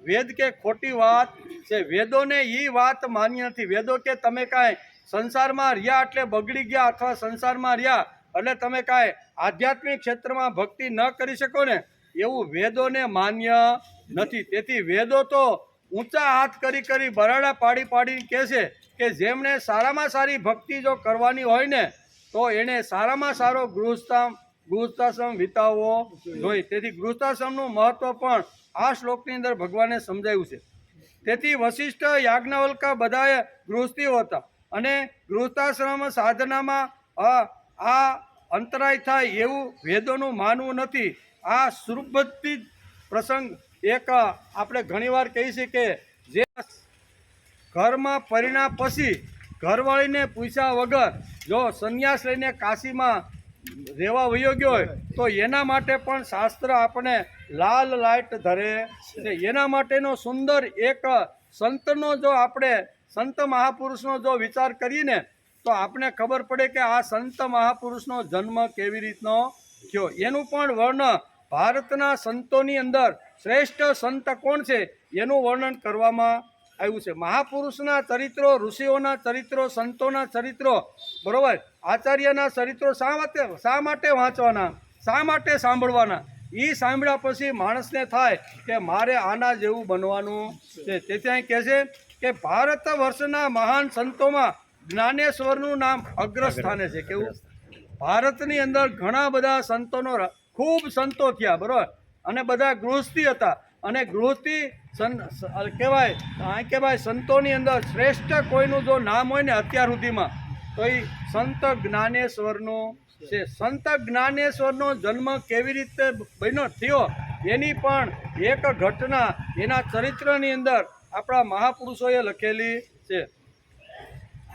Speaker 2: વેદ કે ખોટી વાત છે? વેદોને એ વાત માન્ય નથી. વેદો કે તમે કાંઈ સંસારમાં રહ્યા એટલે બગડી ગયા, અથવા સંસારમાં રહ્યા એટલે તમે કાંઈ આધ્યાત્મિક ક્ષેત્રમાં ભક્તિ ન કરી શકો ને, એવું વેદોને માન્ય નથી. તેથી વેદો તો ઊંચા હાથ કરી બરાડા પાડી કહે છે કે જેમણે સારામાં સારી ભક્તિ જો કરવાની હોય ને તો એણે સારામાં સારો ગૃહસ્થાશ્રમ વિતાવવો જોઈએ. તેથી ગૃહસ્થાશ્રમનું મહત્વ પણ આ શ્લોકની અંદર ભગવાને સમજાવ્યું છે. તેથી વશિષ્ઠ, યાજ્ઞવલ્ક બધાએ ગૃહસ્થીઓ હતા અને ગૃહસ્થાશ્રમ સાધનામાં આ અંતરાય થાય એવું વેદોનું માનવું નથી. આ સુરભદ્ધિ પ્રસંગ એક આપણે ઘણીવાર કહીએ છીએ કે જે ઘરમાં પરિણા પછી ઘરવાળીને પૂછ્યા વગર જો સંન્યાસ લઈને કાશીમાં રહેવા વયો ગયો હોય તો એના માટે પણ શાસ્ત્ર આપણે લાલ લાઈટ ધરે છે. એના માટેનો સુંદર એક સંતનો જો આપણે સંત મહાપુરુષનો જો વિચાર કરીએ ને તો આપણે ખબર પડે કે આ સંત મહાપુરુષનો જન્મ કેવી રીતનો થયો. એનું પણ વર્ણન ભારતના સંતોની અંદર શ્રેષ્ઠ સંત કોણ છે એનું વર્ણન કરવામાં આવ્યું છે. મહાપુરુષના ચરિત્રો, ઋષિઓના ચરિત્રો, સંતોના ચરિત્રો, બરોબર, આચાર્યના ચરિત્રો શા માટે વાંચવાના, શા માટે સાંભળવાના? એ સાંભળ્યા પછી માણસને થાય કે મારે આના જેવું બનવાનું છે. તેથી અહીં કહે છે કે ભારત વર્ષના મહાન સંતોમાં જ્ઞાનેશ્વરનું નામ અગ્રસ્થાને છે. કેવું? ભારતની અંદર ઘણા બધા સંતોનો ખૂબ સંતો થયા, બરાબર, અને બધા ગૃહસ્થી હતા. અને ગૃહસ્થી કહેવાય સંતોની અંદર શ્રેષ્ઠ કોઈનું જો નામ હોય ને અત્યાર સુધીમાં તો એ સંત જ્ઞાનેશ્વરનું છે. સંત જ્ઞાનેશ્વરનો જન્મ કેવી રીતે થયો એની પણ એક ઘટના એના ચરિત્રની અંદર આપણા મહાપુરુષોએ લખેલી છે.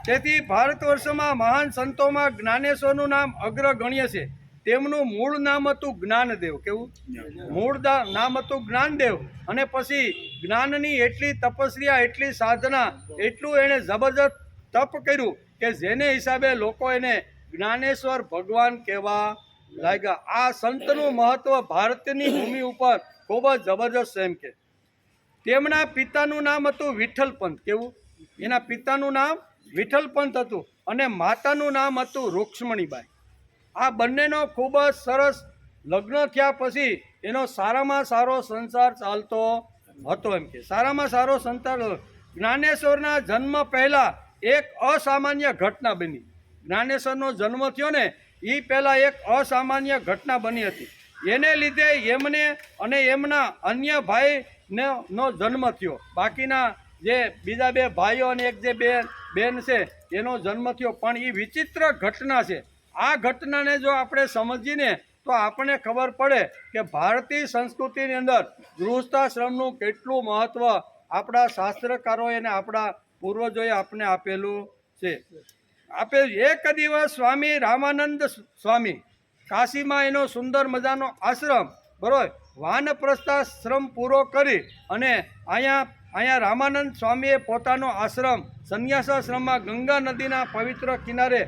Speaker 2: તેથી ભારત વર્ષમાં મહાન સંતોમાં જ્ઞાનેશ્વરનું નામ અગ્રગણ્ય છે. તેમનું મૂળ નામ હતું જ્ઞાનદેવ. કેવું? મૂળ નામ હતું જ્ઞાનદેવ. અને પછી જ્ઞાનની એટલી તપસ્યા, એટલી સાધના, એટલું એણે જબરજસ્ત તપ કર્યું કે જેને હિસાબે લોકો એને જ્ઞાનેશ્વર ભગવાન કહેવા લાગ્યા. આ સંતનું મહત્વ ભારતની ભૂમિ ઉપર ખૂબ જ જબરજસ્ત એમ કે તેમના પિતાનું નામ હતું વિઠ્ઠલપંત. કેવું? એના પિતાનું નામ વિઠ્ઠલપંત હતું અને માતાનું નામ હતું રૂક્ષ્મણીબાઈ. આ બંનેનો ખૂબ જ સરસ લગ્ન થયા પછી એનો સારામાં સારો સંસાર ચાલતો હતો. એમ કે સારામાં સારો સંસાર. જ્ઞાનેશ્વરના જન્મ પહેલાં એક અસામાન્ય ઘટના બની. જ્ઞાનેશ્વરનો જન્મ થયો ને એ પહેલાં એક અસામાન્ય ઘટના બની હતી. એને લીધે એમને અને એમના અન્ય ભાઈને નો જન્મ થયો. બાકીના જે બીજા 2 ભાઈઓ અને એક જે બેન છે એનો જન્મ થયો. પણ એ વિચિત્ર ઘટના છે. આ ઘટનાને જો આપણે સમજીને તો આપણને ખબર પડે કે ભારતીય સંસ્કૃતિની અંદર ગૃહસ્થાશ્રમનું કેટલું મહત્ત્વ આપણા શાસ્ત્રકારોએ અને આપણા પૂર્વજોએ આપણને આપેલું છે. એક દિવસ સ્વામી રામાનંદ સ્વામી કાશીમાં એનો સુંદર મજાનો આશ્રમ, બરોબર, વાનપ્રસ્થાશ્રમ પૂરો કરી અને અહીંયા રામાનંદ સ્વામીએ પોતાનો આશ્રમ સંન્યાસાશ્રમમાં ગંગા નદીના પવિત્ર કિનારે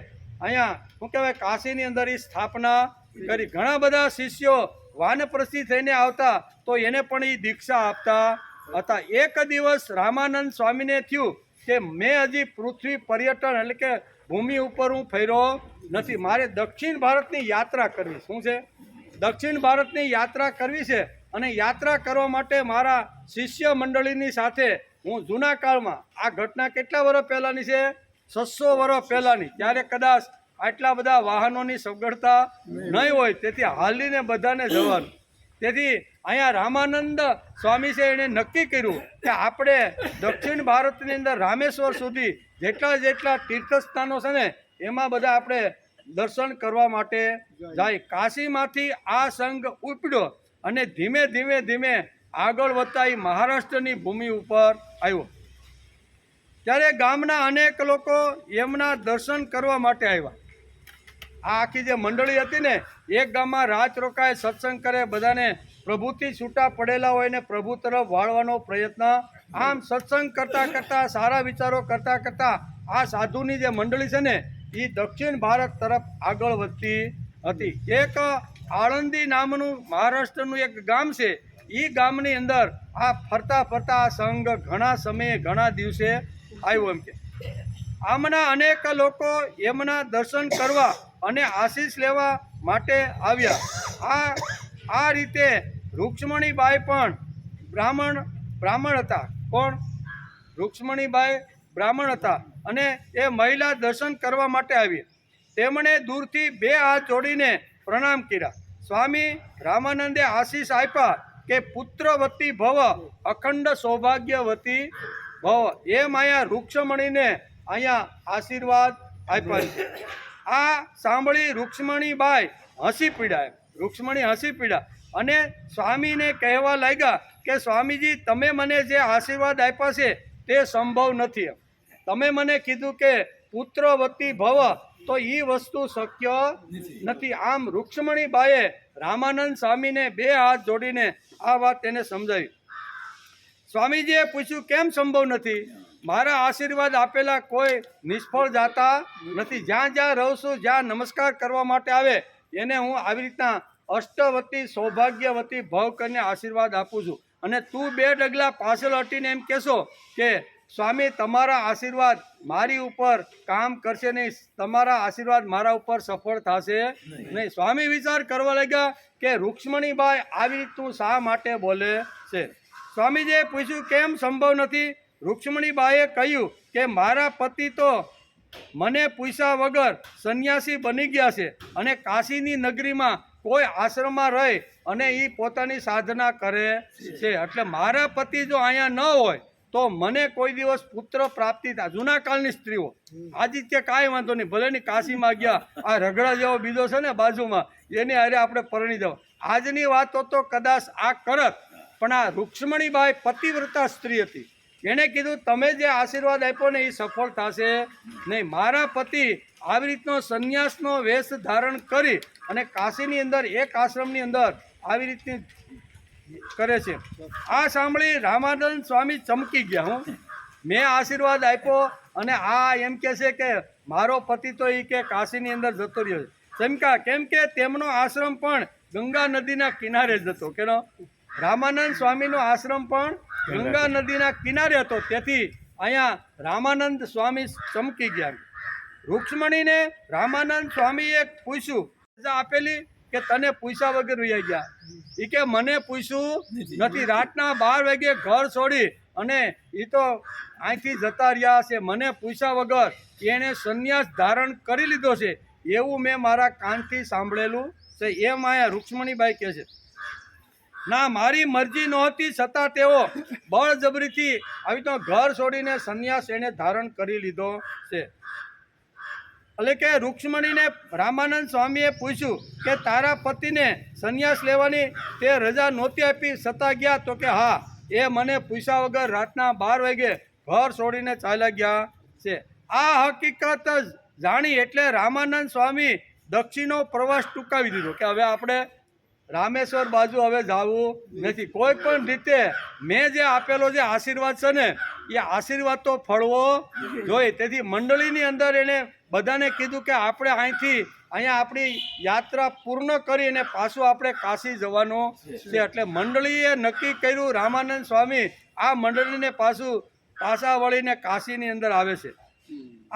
Speaker 2: અહીંયા શું કહેવાય કાશીની અંદર એ સ્થાપના કરી. ઘણા બધા શિષ્યો વાનપ્રસ્થી થઈને આવતા તો એને પણ એ દીક્ષા આપતા હતા. એક દિવસ રામાનંદ સ્વામીને થયું કે મેં હજી પૃથ્વી પર્યટન એટલે કે ભૂમિ ઉપર હું ફર્યો નથી, મારે દક્ષિણ ભારતની યાત્રા કરવી. શું છે? દક્ષિણ ભારતની યાત્રા કરવી છે. અને યાત્રા કરવા માટે મારા શિષ્ય મંડળીની સાથે હું જૂના કાળમાં, આ ઘટના કેટલા વર્ષ પહેલાંની છે? 600 વર્ષ પહેલાંની. ત્યારે કદાચ આટલા બધા વાહનોની સગવડતા નહીં હોય, તેથી હાલીને બધાને જવાનું. તેથી અહીંયા રામાનંદ સ્વામી છે એણે નક્કી કર્યું કે આપણે દક્ષિણ ભારતની અંદર રામેશ્વર સુધી જેટલા તીર્થસ્થાનો છે ને એમાં બધા આપણે દર્શન કરવા માટે જાય. કાશીમાંથી આ સંઘ ઉપડ્યો અને ધીમે ધીમે આગળ વધતા એ મહારાષ્ટ્રની ભૂમિ ઉપર આવ્યો. ત્યારે ગામના અનેક લોકો એમના દર્શન કરવા માટે આવ્યા. આ આખી જે મંડળી હતી ને, એક ગામમાં રાત રોકાય, સત્સંગ કરે, બધાને પ્રભુથી છૂટા પડેલા હોય ને પ્રભુ તરફ વાળવાનો પ્રયત્ન. આમ સત્સંગ કરતાં સારા વિચારો કરતાં આ સાધુની જે મંડળી છે ને એ દક્ષિણ ભારત તરફ આગળ વધતી હતી. એક આળંદી નામનું મહારાષ્ટ્રનું એક ગામ છે. એ ગામની અંદર આ ફરતા આ સંઘ ઘણા સમયે ઘણા દિવસે આવ્યો. એમ કે આમના અનેક લોકો એમના દર્શન કરવા અને આશીષ લેવા માટે આવ્યા. આ રીતે રૂક્ષ્મણીબાઈ પણ બ્રાહ્મણ હતા. કોણ? રૂક્ષ્મણીબાઈ બ્રાહ્મણ હતા અને એ મહિલા દર્શન કરવા માટે આવી. તેમણે દૂરથી 2 હાથ જોડીને પ્રણામ કર્યા. સ્વામી રામાનંદે આશીષ આપ્યા કે પુત્રવતી ભવ, અખંડ સૌભાગ્યવતી ભવ. એમ અહીંયા રૂક્ષ્મણીને અહીંયા આશીર્વાદ આપ્યા. આ સાંભળી રૂક્ષ્મણીબાઈ હસી પડ્યા. રૂક્ષ્મણી હસી પડ્યા અને સ્વામીને કહેવા લાગ્યા કે સ્વામીજી, તમે મને જે આશીર્વાદ આપ્યા છે તે સંભવ નથી. તમે મને કીધું કે પુત્રવતી ભવ, તો એ વસ્તુ શક્ય નથી. આમ રૂક્ષ્મણીબાઈએ રામાનંદ સ્વામીને 2 હાથ જોડીને આ વાત તેને સમજાવી. સ્વામીજીએ પૂછ્યું, કેમ સંભવ નથી? મારા આશીર્વાદ આપેલા કોઈ નિષ્ફળ જતા નથી. જ્યાં રહું છું, જ્યાં નમસ્કાર કરવા માટે આવે એને હું આવી રીતના અષ્ટવતી સૌભાગ્યવતી ભવ કરીને આશીર્વાદ આપું છું. અને તું 2 ડગલા પાછળ હટીને એમ કહેશો કે સ્વામી તમારા આશીર્વાદ મારી ઉપર કામ કરશે નહીં, તમારા આશીર્વાદ મારા ઉપર સફળ થશે નહીં. સ્વામી વિચાર કરવા લાગ્યા કે રૂક્ષ્મણીબાઈ આવી રીતનું શા માટે બોલે છે. સ્વામીજીએ પૂછ્યું, કેમ સંભવ નથી? રૂક્ષ્મણીબાઈએ કહ્યું કે મારા પતિ તો મને પૂછ્યા વગર સંન્યાસી બની ગયા છે અને કાશીની નગરીમાં કોઈ આશ્રમમાં રહે અને એ પોતાની સાધના કરે છે. એટલે મારા પતિ જો અહીંયા ન હોય તો મને કોઈ દિવસ પુત્ર પ્રાપ્તિ થાય. જૂના કાળની સ્ત્રીઓ આદિત્ય કાંઈ વાંધો નહીં, ભલે ની કાશીમાં ગયા, આ રગડા જેવો બીજો છે ને બાજુમાં, એની હારે આપણે પરણી જવા. આજની વાતો તો કદાચ આ કરત, પણ આ રૂક્ષ્મણીબાઈ પતિવ્રતા સ્ત્રી હતી. એણે કીધું તમે જે આશીર્વાદ આપ્યો ને એ સફળ થશે નહીં. મારા પતિ આવી રીતનો સંન્યાસનો વેશ ધારણ કરી અને કાશીની અંદર એક આશ્રમની અંદર આવી રીતની કરે છે. આ સાંભળી રામાનંદ સ્વામી ચમકી ગયા. મેં આશીર્વાદ આપ્યો અને આ એમ કહે છે કે મારો પતિ તો એ કે કાશીની અંદર જતો રહ્યો છે. ચમકા, કેમ કે તેમનો આશ્રમ પણ ગંગા નદીના કિનારે જ હતો. કેનો? રામાનંદ સ્વામીનો આશ્રમ પણ ગંગા નદીના કિનારે હતો. તેથી અહીંયા રામાનંદ સ્વામી ચમકી ગયા. રૂક્ષ્મણીને રામાનંદ સ્વામીએ પૂછ્યું, આપેલી કે તને પૂછ્યા વગર વહી ગયા? એ કે મને પૂછ્યું નથી. રાતના 12 વાગે ઘર છોડી અને એ તો અહીંથી જતા રહ્યા છે. મને પૂછ્યા વગર એણે સંન્યાસ ધારણ કરી લીધો છે એવું મેં મારા કાનથી સાંભળેલું છે. તો એમ અહીંયા રૂક્ષ્મણીબાઈ કહે છે, ના મારી મરજી નહોતી છતાં તેઓ બળજબરીથી આવી તો ઘર છોડીને સંન્યાસ એને ધારણ કરી લીધો છે. એટલે કે રૂક્ષ્મણીને રામાનંદ સ્વામીએ પૂછ્યું કે તારા પતિને સંન્યાસ લેવાની તે રજા નહોતી આપી છતાં ગયા? તો કે હા, એ મને પૂછ્યા વગર રાતના 12 વાગે ઘર છોડીને ચાલ્યા ગયા છે. આ હકીકત જ જાણી એટલે રામાનંદ સ્વામી દક્ષિણનો પ્રવાસ ટૂંકાવી દીધો કે હવે આપણે રામેશ્વર બાજુ હવે જવું નથી. કોઈ પણ રીતે મેં જે આપેલો જે આશીર્વાદ છે ને એ આશીર્વાદ તો ફળવો જોઈએ. તેથી મંડળીની અંદર એને બધાને કીધું કે આપણે અહીંયા આપણી યાત્રા પૂર્ણ કરી અને પાછું આપણે કાશી જવાનું છે. એટલે મંડળીએ નક્કી કર્યું, રામાનંદ સ્વામી આ મંડળીને પાછા વળીને કાશીની અંદર આવે છે.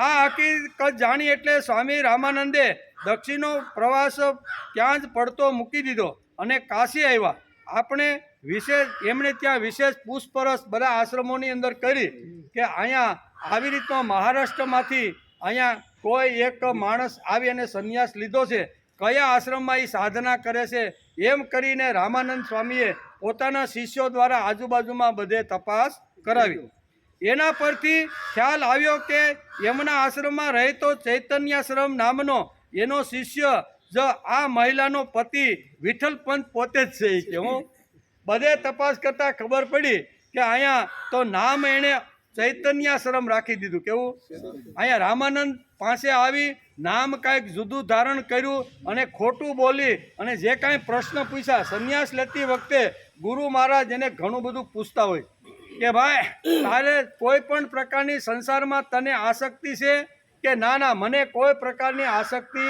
Speaker 2: આ હકીકત જાણી એટલે સ્વામી રામાનંદે દક્ષિણનો પ્રવાસ ત્યાં જ પડતો મૂકી દીધો અને કાશી આવ્યા. એમણે ત્યાં વિશેષ પૂછપરછ બધા આશ્રમોની અંદર કરી કે અહીંયા આવી રીતનો મહારાષ્ટ્રમાંથી અહીંયા કોઈ એક માણસ આવી અને સંન્યાસ લીધો છે, કયા આશ્રમમાં એ સાધના કરે છે, એમ કરીને રામાનંદ સ્વામીએ પોતાના શિષ્યો દ્વારા આજુબાજુમાં બધે તપાસ કરાવી. એના પરથી ખ્યાલ આવ્યો કે એમના આશ્રમમાં રહેતો ચૈતન્યાશ્રમ નામનો એનો શિષ્ય જ આ મહિલાનો પતિ વિઠ્ઠલપંત પોતે જ છે. કે હું બધે તપાસ કરતાં ખબર પડી કે અહીંયા તો નામ એણે ચૈતન્યાશ્રમ રાખી દીધું. કેવું? અહીંયા રામાનંદ પાસે આવી નામ કાંઈક જુદું ધારણ કર્યું અને ખોટું બોલી અને જે કાંઈ પ્રશ્ન પૂછ્યા, સંન્યાસ લેતી વખતે ગુરુ મહારાજ એને ઘણું બધું પૂછતા હોય કે ભાઈ તારે કોઈ પણ પ્રકારની સંસારમાં તને આસક્તિ છે કે ના, મને કોઈ પ્રકારની આસક્તિ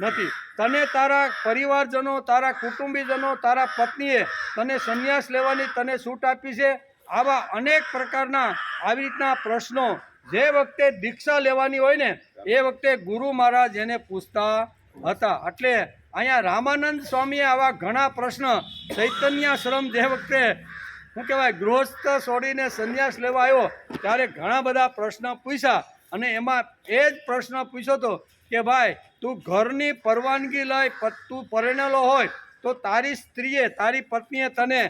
Speaker 2: નથી. તને તારા પરિવારજનો, તારા કુટુંબીજનો, તારા પત્નીએ તને સંન્યાસ લેવાની તને છૂટ આપી છે. આવા અનેક પ્રકારના આવી રીતના પ્રશ્નો જે વખતે દીક્ષા લેવાની હોય ને એ વખતે ગુરુ મહારાજ એને પૂછતા હતા. એટલે અહીંયા રામાનંદ સ્વામીએ આવા ઘણા પ્રશ્ન ચૈતન્યાશ્રમ જે વખતે શું કહેવાય ગૃહસ્થ છોડીને સંન્યાસ લેવા આવ્યો ત્યારે ઘણા બધા પ્રશ્ન પૂછ્યા અને એમાં એ જ પ્રશ્ન પૂછ્યો હતો કે ભાઈ તું ઘરની પરવાનગી લઈ તું પરણેલો હોય તો તારી સ્ત્રીએ, તારી પત્નીએ તને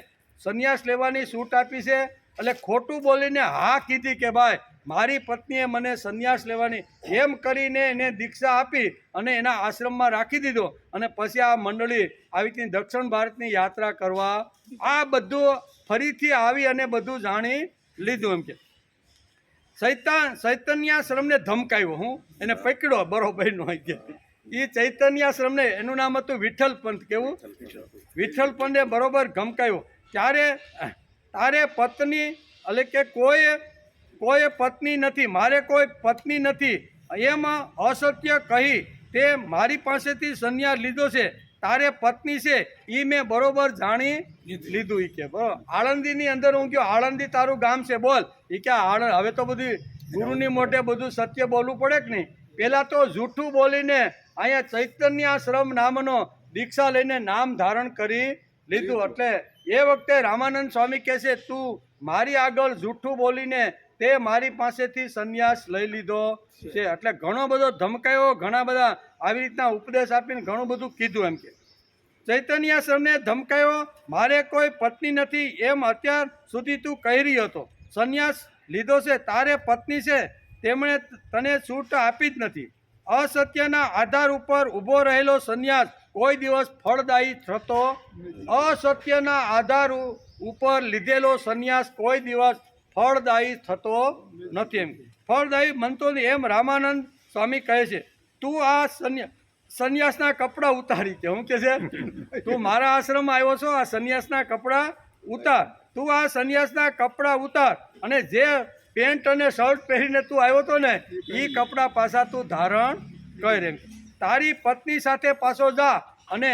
Speaker 2: સંન્યાસ લેવાની છૂટ આપી છે? એટલે ખોટું બોલીને હા કીધી કે ભાઈ મારી પત્નીએ મને સંન્યાસ લેવાની, એમ કરીને એને દીક્ષા આપી અને એના આશ્રમમાં રાખી દીધો. અને પછી આ મંડળી આવી હતી દક્ષિણ ભારતની યાત્રા કરવા. આ બધું ફરીથી આવી અને બધું જાણી લીધું. એમ કે ચૈતન્યાશ્રમને ધમકાવ્યો, હું એને પકડ્યો બરોબરનો. કે એ ચૈતન્યાશ્રમને એનું નામ હતું વિઠ્ઠલપંત. કેવું? વિઠ્ઠલપંતે બરોબર ધમકાવ્યો. ત્યારે તારે પત્ની એટલે કે કોઈ પત્ની નથી, મારે કોઈ પત્ની નથી એમાં અસત્ય કહી તે મારી પાસેથી સંન્યાસ લીધો છે. તારે પત્ની છે એ મેં બરોબર જાણી લીધું. એ કે બરોબર આળંદીની અંદર હું ગયો, આળંદી તારું ગામ છે બોલ. એ કે હવે તો બધું ગુરુની મોઢે બધું સત્ય બોલવું પડે કે નહીં? પહેલાં તો જૂઠું બોલીને અહીંયા ચૈતન્યાશ્રમ નામનો દીક્ષા લઈને નામ ધારણ કરી લીધું. એટલે એ વખતે રામાનંદ સ્વામી કહે છે તું મારી આગળ જૂઠું બોલીને તે મારી પાસેથી સંન્યાસ લઈ લીધો છે. એટલે ઘણો બધો ધમકાયો, ઘણા બધા આવી રીતના ઉપદેશ આપીને ઘણું બધું કીધું. એમ કે ચૈતન્યાશ્રમને ધમકાયો, મારે કોઈ પત્ની નથી એમ અત્યાર સુધી તું કહી રહ્યો હતો. સંન્યાસ લીધો છે, તારે પત્ની છે, તેમણે તને છૂટ આપી જ નથી. અસત્યના આધાર ઉપર ઊભો રહેલો સંન્યાસ કોઈ દિવસ ફળદાયી થતો. અસત્યના આધાર ઉપર લીધેલો સંન્યાસ કોઈ દિવસ ફળદાયી થતો નથી. એમ ફળદાયી બનતો નહીં એમ રામાનંદ સ્વામી કહે છે. તું આ સંન્યાસના કપડાં ઉતારી કે હું કે છે તું મારા આશ્રમમાં આવ્યો છો, આ સંન્યાસના કપડાં ઉતાર. તું આ સંન્યાસના કપડાં ઉતાર અને જે પેન્ટ અને શર્ટ પહેરીને તું આવ્યો હતો ને એ કપડાં પાછા તું ધારણ કર. એમ તારી પત્ની સાથે પાછો જા અને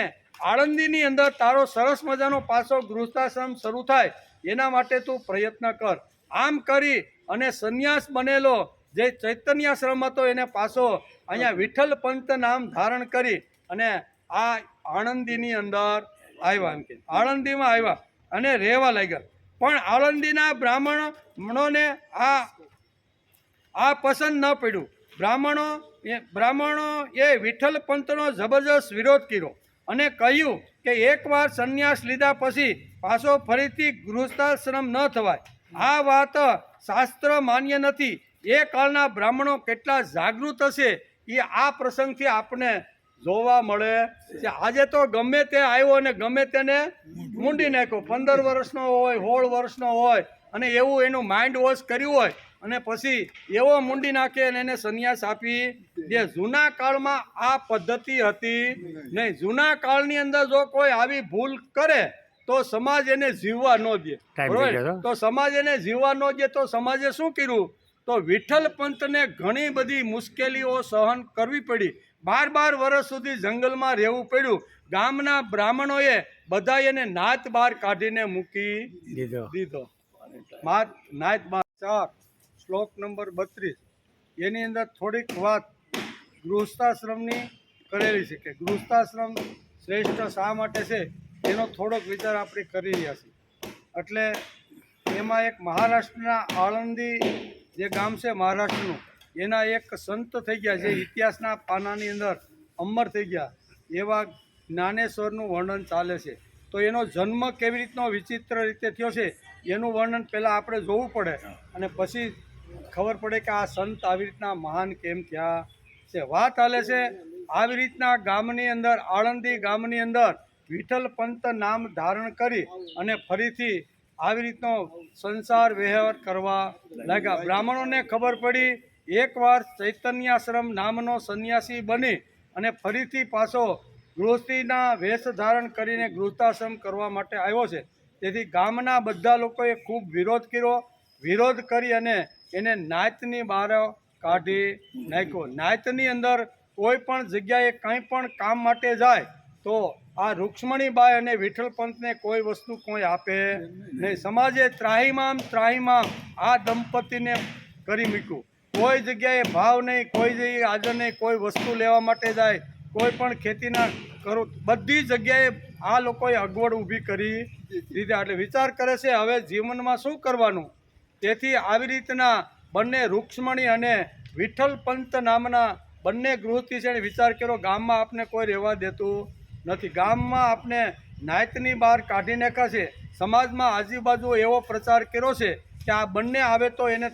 Speaker 2: આળંદીની અંદર તારો સરસ મજાનો પાછો ગૃહસ્થાશ્રમ શરૂ થાય એના માટે તું પ્રયત્ન કર. આમ કરી અને સંન્યાસ બનેલો જે ચૈતન્યાશ્રમ હતો એને પાછો અહીંયા વિઠ્ઠલપંત નામ ધારણ કરી અને આ આણંદીની અંદર આવ્યા. એમ કે આળંદીમાં આવ્યા અને રહેવા લાગ્યા. પણ આળંદીના બ્રાહ્મણોને આ પસંદ ન પડ્યું. બ્રાહ્મણો એ વિઠ્ઠલપંતનો જબરજસ્ત વિરોધ કર્યો અને કહ્યું કે એકવાર સંન્યાસ લીધા પછી પાછો ફરીથી ગૃહસ્થાશ્રમ ન થવાય. આ વાત શાસ્ત્ર માન્ય નથી. એ કાળના બ્રાહ્મણો કેટલા જાગૃત હશે એ આ પ્રસંગથી આપણે જોવા મળે છે. આજે તો ગમે તે આવ્યો અને ગમે તેને મૂંડી નાખ્યો, 15 વર્ષનો હોય, 16 વર્ષનો હોય, અને એવું એનું માઇન્ડ વોશ કર્યું હોય અને પછી એવો મૂંડી નાખે અને એને સંન્યાસ આપી દે. જૂના કાળમાં આ પદ્ધતિ હતી નહીં. જૂના કાળની અંદર જો કોઈ આવી ભૂલ કરે તો સમાજ એને જીવવા ન દે. બરોબર? તો સમાજ એને જીવવા ન દે તો સમાજે શું કર્યું? તો વિઠ્ઠલ પંતને ઘણી બધી મુશ્કેલીઓ સહન કરવી પડી. 12 વર્ષ સુધી જંગલમાં રહેવું પડ્યું. ગામના બ્રાહ્મણોએ બધા એને નાત બહાર કાઢીને મૂકી દીધો. નાત બહાર 4 શ્લોક નંબર 32 એની અંદર થોડીક વાત ગૃહસ્થાશ્રમની કરેલી છે કે ગૃહસ્થાશ્રમ શ્રેષ્ઠ શા માટે છે એનો થોડોક વિચાર આપણે કરી રહ્યા છીએ. એટલે એમાં એક મહારાષ્ટ્રના આળંદી જે ગામ છે મહારાષ્ટ્રનું, એના એક સંત થઈ ગયા જે ઇતિહાસના પાનાની અંદર અમર થઈ ગયા એવા જ્ઞાનેશ્વરનું વર્ણન ચાલે છે. તો એનો જન્મ કેવી રીતનો વિચિત્ર રીતે થયો છે એનું વર્ણન પહેલાં આપણે જોવું પડે અને પછી ખબર પડે કે આ સંત આવી રીતના મહાન કેમ થયા છે. વાત હાલે છે આવી રીતના ગામની અંદર, આળંદી ગામની અંદર વિઠ્ઠલ પંત નામ ધારણ કરી અને ફરીથી આવી રીતનો સંસાર વ્યવહાર કરવા લાગ્યા. બ્રાહ્મણોને ખબર પડી એકવાર ચૈતન્યાશ્રમ નામનો સંન્યાસી બની અને ફરીથી પાછો ગૃહસ્થીના વેશ ધારણ કરીને ગૃહસ્થાશ્રમ કરવા માટે આવ્યો છે. તેથી ગામના બધા લોકોએ ખૂબ વિરોધ કર્યો. વિરોધ કરી અને એને નાયતની બહાર કાઢી નાખ્યો. નાયતની અંદર કોઈ પણ જગ્યાએ કંઈ પણ કામ માટે જાય તો આ રૂક્ષ્મણીબાઈ અને વિઠ્ઠલ પંતને કોઈ વસ્તુ કોઈ આપે નહીં. સમાજે ત્રાહીમામ આ દંપતીને કરી મૂક્યું. કોઈ જગ્યાએ ભાવ નહીં, કોઈ જગ્યાએ હાજર નહીં. કોઈ વસ્તુ લેવા માટે જાય, કોઈ પણ ખેતીના કરો, બધી જગ્યાએ આ લોકોએ અગવડ ઊભી કરી દીધી. એટલે વિચાર કરે છે હવે જીવનમાં શું કરવાનું. તેથી આવી રીતના બંને રૂક્ષ્મણી અને વિઠ્ઠલ પંત નામના બંને ગૃહથી છે વિચાર કર્યો ગામમાં આપને કોઈ રહેવા દેતું નથી. ગામમાં આપને નાયતની બહાર કાઢી નાખ્યા છે. સમાજમાં આજુબાજુ એવો પ્રચાર કર્યો છે કે આ બંને આવે તો એને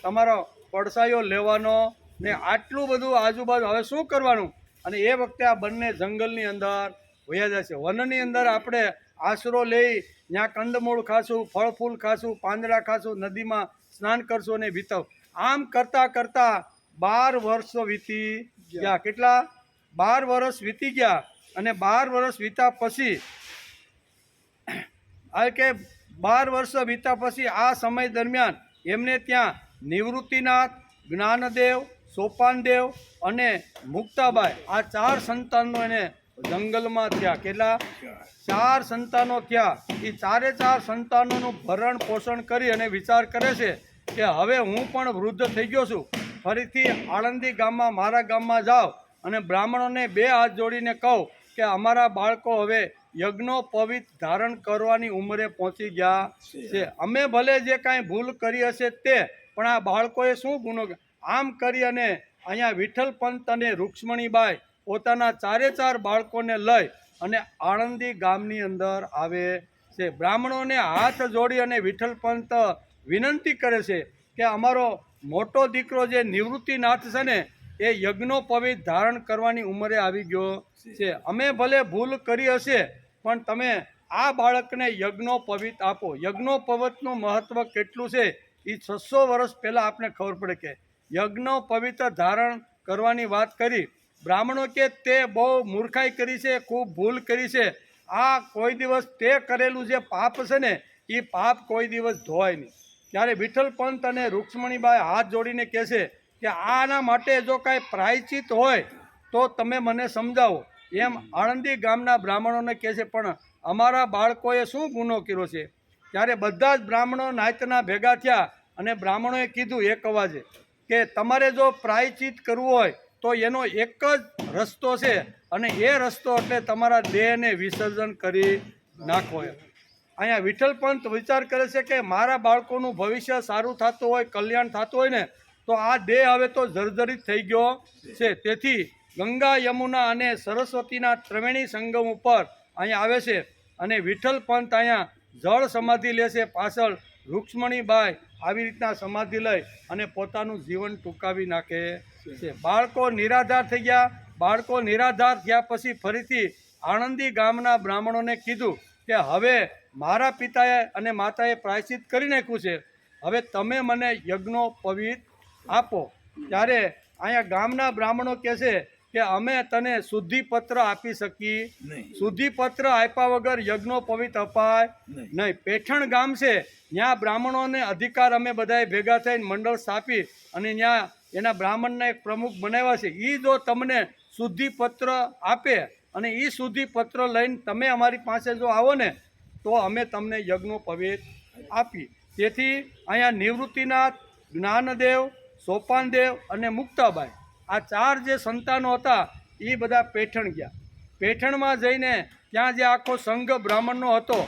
Speaker 2: તમારો પડસાયો લેવાનો ને આટલું બધું આજુબાજુ હવે શું કરવાનું. અને એ વખતે આ બંને જંગલની અંદર વયા જાય છે. વનની અંદર આપણે આશરો લઈ ત્યાં કંદમૂળ ખાશું, ફળ ફૂલ ખાશું, પાંદડા ખાશું, નદીમાં સ્નાન કરશું અને વીતવ. આમ કરતાં કરતાં 12 વર્ષો વીતી ગયા. કેટલા? 12 વર્ષ વીતી ગયા. અને 12 વર્ષ વીતા પછી આ કે 12 વર્ષ વીતા પછી આ સમય દરમિયાન એમને ત્યાં નિવૃત્તિનાથ, જ્ઞાનદેવ, સોપાનદેવ અને મુક્તાબાઈ આ 4 સંતાનો એને જંગલમાં થયા. કેટલા? 4 સંતાનો થયા. એ 4 સંતાનોનું ભરણ પોષણ કરી અને વિચાર કરે છે કે હવે હું પણ વૃદ્ધ થઈ ગયો છું, ફરીથી આળંદી ગામમાં મારા ગામમાં જાઉં અને બ્રાહ્મણોને 2 હાથ જોડીને કહું કે અમારા બાળકો હવે યજ્ઞોપવિત ધારણ કરવાની ઉંમરે પહોંચી ગયા છે. અમે ભલે જે કાંઈ ભૂલ કરી હશે તે, પણ આ બાળકોએ શું ગુનો. આમ કરી અને અહીંયા વિઠ્ઠલ પંત અને રૂક્ષ્મણીબાઈ પોતાના 4 બાળકોને લઈ અને આળંદી ગામની અંદર આવે છે. બ્રાહ્મણોને હાથ જોડી અને વિઠ્ઠલ પંત વિનંતી કરે છે કે અમારો મોટો દીકરો જે નિવૃત્તિનાથ છે ને એ યજ્ઞોપવિત ધારણ કરવાની ઉંમરે આવી ગયો છે. અમે ભલે ભૂલ કરી હશે પણ તમે આ બાળકને યજ્ઞોપવિત આપો. યજ્ઞોપવિતનું મહત્ત્વ કેટલું છે એ 600 વર્ષ પહેલાં આપણે ખબર પડે કે યજ્ઞોપવિત ધારણ કરવાની વાત કરી. બ્રાહ્મણો કે તે બહુ મૂર્ખાઈ કરી છે, ખૂબ ભૂલ કરી છે. આ કોઈ દિવસ તે કરેલું જે પાપ છે ને એ પાપ કોઈ દિવસ ધોવાય નહીં. ત્યારે વિઠ્ઠલ પંત અને રૂક્ષ્મણીબાઈ હાથ જોડીને કહે છે કે આના માટે જો કાંઈ પ્રાયશ્ચિત હોય તો તમે મને સમજાવો. એમ આળંદી ગામના બ્રાહ્મણોને કહે છે પણ અમારા બાળકોએ શું ગુનો કર્યો છે. ત્યારે બધા જ બ્રાહ્મણો નાયતના ભેગા થયા અને બ્રાહ્મણોએ કીધું એક અવાજે કે તમારે જો પ્રાયશ્ચિત કરવું હોય તો એનો એક જ રસ્તો છે અને એ રસ્તો એટલે તમારા દેહને વિસર્જન કરી નાખો. અહીંયા વિઠ્ઠલ પંત વિચાર કરે છે કે મારા બાળકોનું ભવિષ્ય સારું થતું હોય, કલ્યાણ થતું હોય ને તો આ દેહ હવે તો જર્જરિત થઈ ગયો છે. તેથી ગંગા યમુના અને સરસ્વતીના ત્રિવેણી સંગમ ઉપર અહીંયા આવે છે અને વિઠ્ઠલ પંત અહીંયા જળ સમાધિ લે છે. પાછળ રૂક્ષ્મણીબાઈ આવી રીતના સમાધિ લઈ અને પોતાનું જીવન ટૂંકાવી નાખે છે. બાળકો નિરાધાર થઈ ગયા. બાળકો નિરાધાર થયા પછી ફરીથી આણંદી ગામના બ્રાહ્મણોને કીધું કે હવે મારા પિતાએ અને માતાએ પ્રાયશ્ચિત કરી નાખ્યું છે, હવે તમે મને યજ્ઞોપવીત આપો. ત્યારે અહીંયા ગામના બ્રાહ્મણો કહે છે કે અમે તને શુદ્ધિપત્ર આપી શકીએ નહીં. શુદ્ધિપત્ર આપ્યા વગર યજ્ઞોપવીત અપાય નહીં. પેઠણ ગામ છે, ત્યાં બ્રાહ્મણોને અધિકાર અમે બધાએ ભેગા થઈને મંડળ સ્થાપી અને ત્યાં એના બ્રાહ્મણને એક પ્રમુખ બનાવ્યા છે. એ જો તમને શુદ્ધિપત્ર આપે અને એ શુદ્ધિપત્ર લઈને તમે અમારી પાસે જો આવો ને તો અમે તમને યજ્ઞોપવીત આપી. તેથી અહીંયા નિવૃત્તિનાથ, જ્ઞાનદેવ, સોપાનદેવ અને મુક્તાબાઈ આ 4 જે સંતાનો હતા એ બધા પેઠણ ગયા. પેઠણમાં જઈને ત્યાં જે આખો સંઘ બ્રાહ્મણનો હતો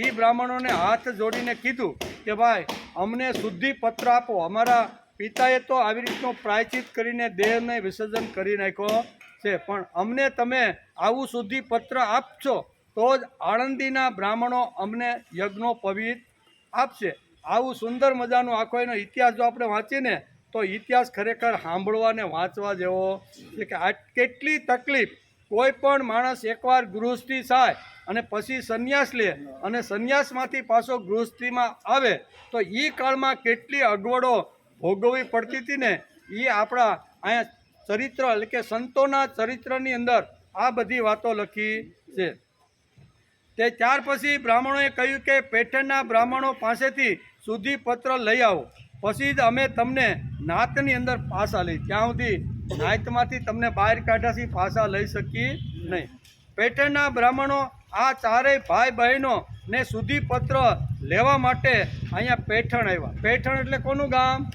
Speaker 2: એ બ્રાહ્મણોને હાથ જોડીને કીધું કે ભાઈ અમને શુદ્ધિપત્ર આપો. અમારા પિતાએ તો આવી રીતનો પ્રાયશ્ચિત કરીને દેહને વિસર્જન કરી નાખ્યો છે, પણ અમને તમે આવું શુદ્ધિપત્ર આપશો તો જ આણંદીના બ્રાહ્મણો અમને યજ્ઞોપવીત આપશે. આવું સુંદર મજાનો આખો એનો ઇતિહાસ જો આપણે વાંચીને તો ઇતિહાસ ખરેખર સાંભળવા ને વાંચવા જેવો છે કે આ કેટલી તકલીફ. કોઈ પણ માણસ એકવાર ગૃહસ્થી થાય અને પછી સંન્યાસ લે અને સંન્યાસમાંથી પાછો ગૃહસ્થીમાં આવે તો એ કાળમાં કેટલી અગવડો ભોગવવી પડતી હતી ને એ આપણા અહીંયા ચરિત્ર એટલે કે સંતોના ચરિત્રની અંદર આ બધી વાતો લખી છે. તે ત્યાર પછી બ્રાહ્મણોએ કહ્યું કે પેઠણના બ્રાહ્મણો પાસેથી શુદ્ધિપત્ર લઈ આવો, પછી જ અમે તમને નાતની અંદર પાસા લઈ. ત્યાં સુધી નાતમાંથી તમને બહાર કાઢ્યાથી પાસા લઈ શકીએ નહીં. પેઠણના બ્રાહ્મણો આ 4 ભાઈ બહેનો ને શુદ્ધિપત્ર લેવા માટે અહીંયા પેઠણ આવ્યા. પેઠણ એટલે કોનું ગામ?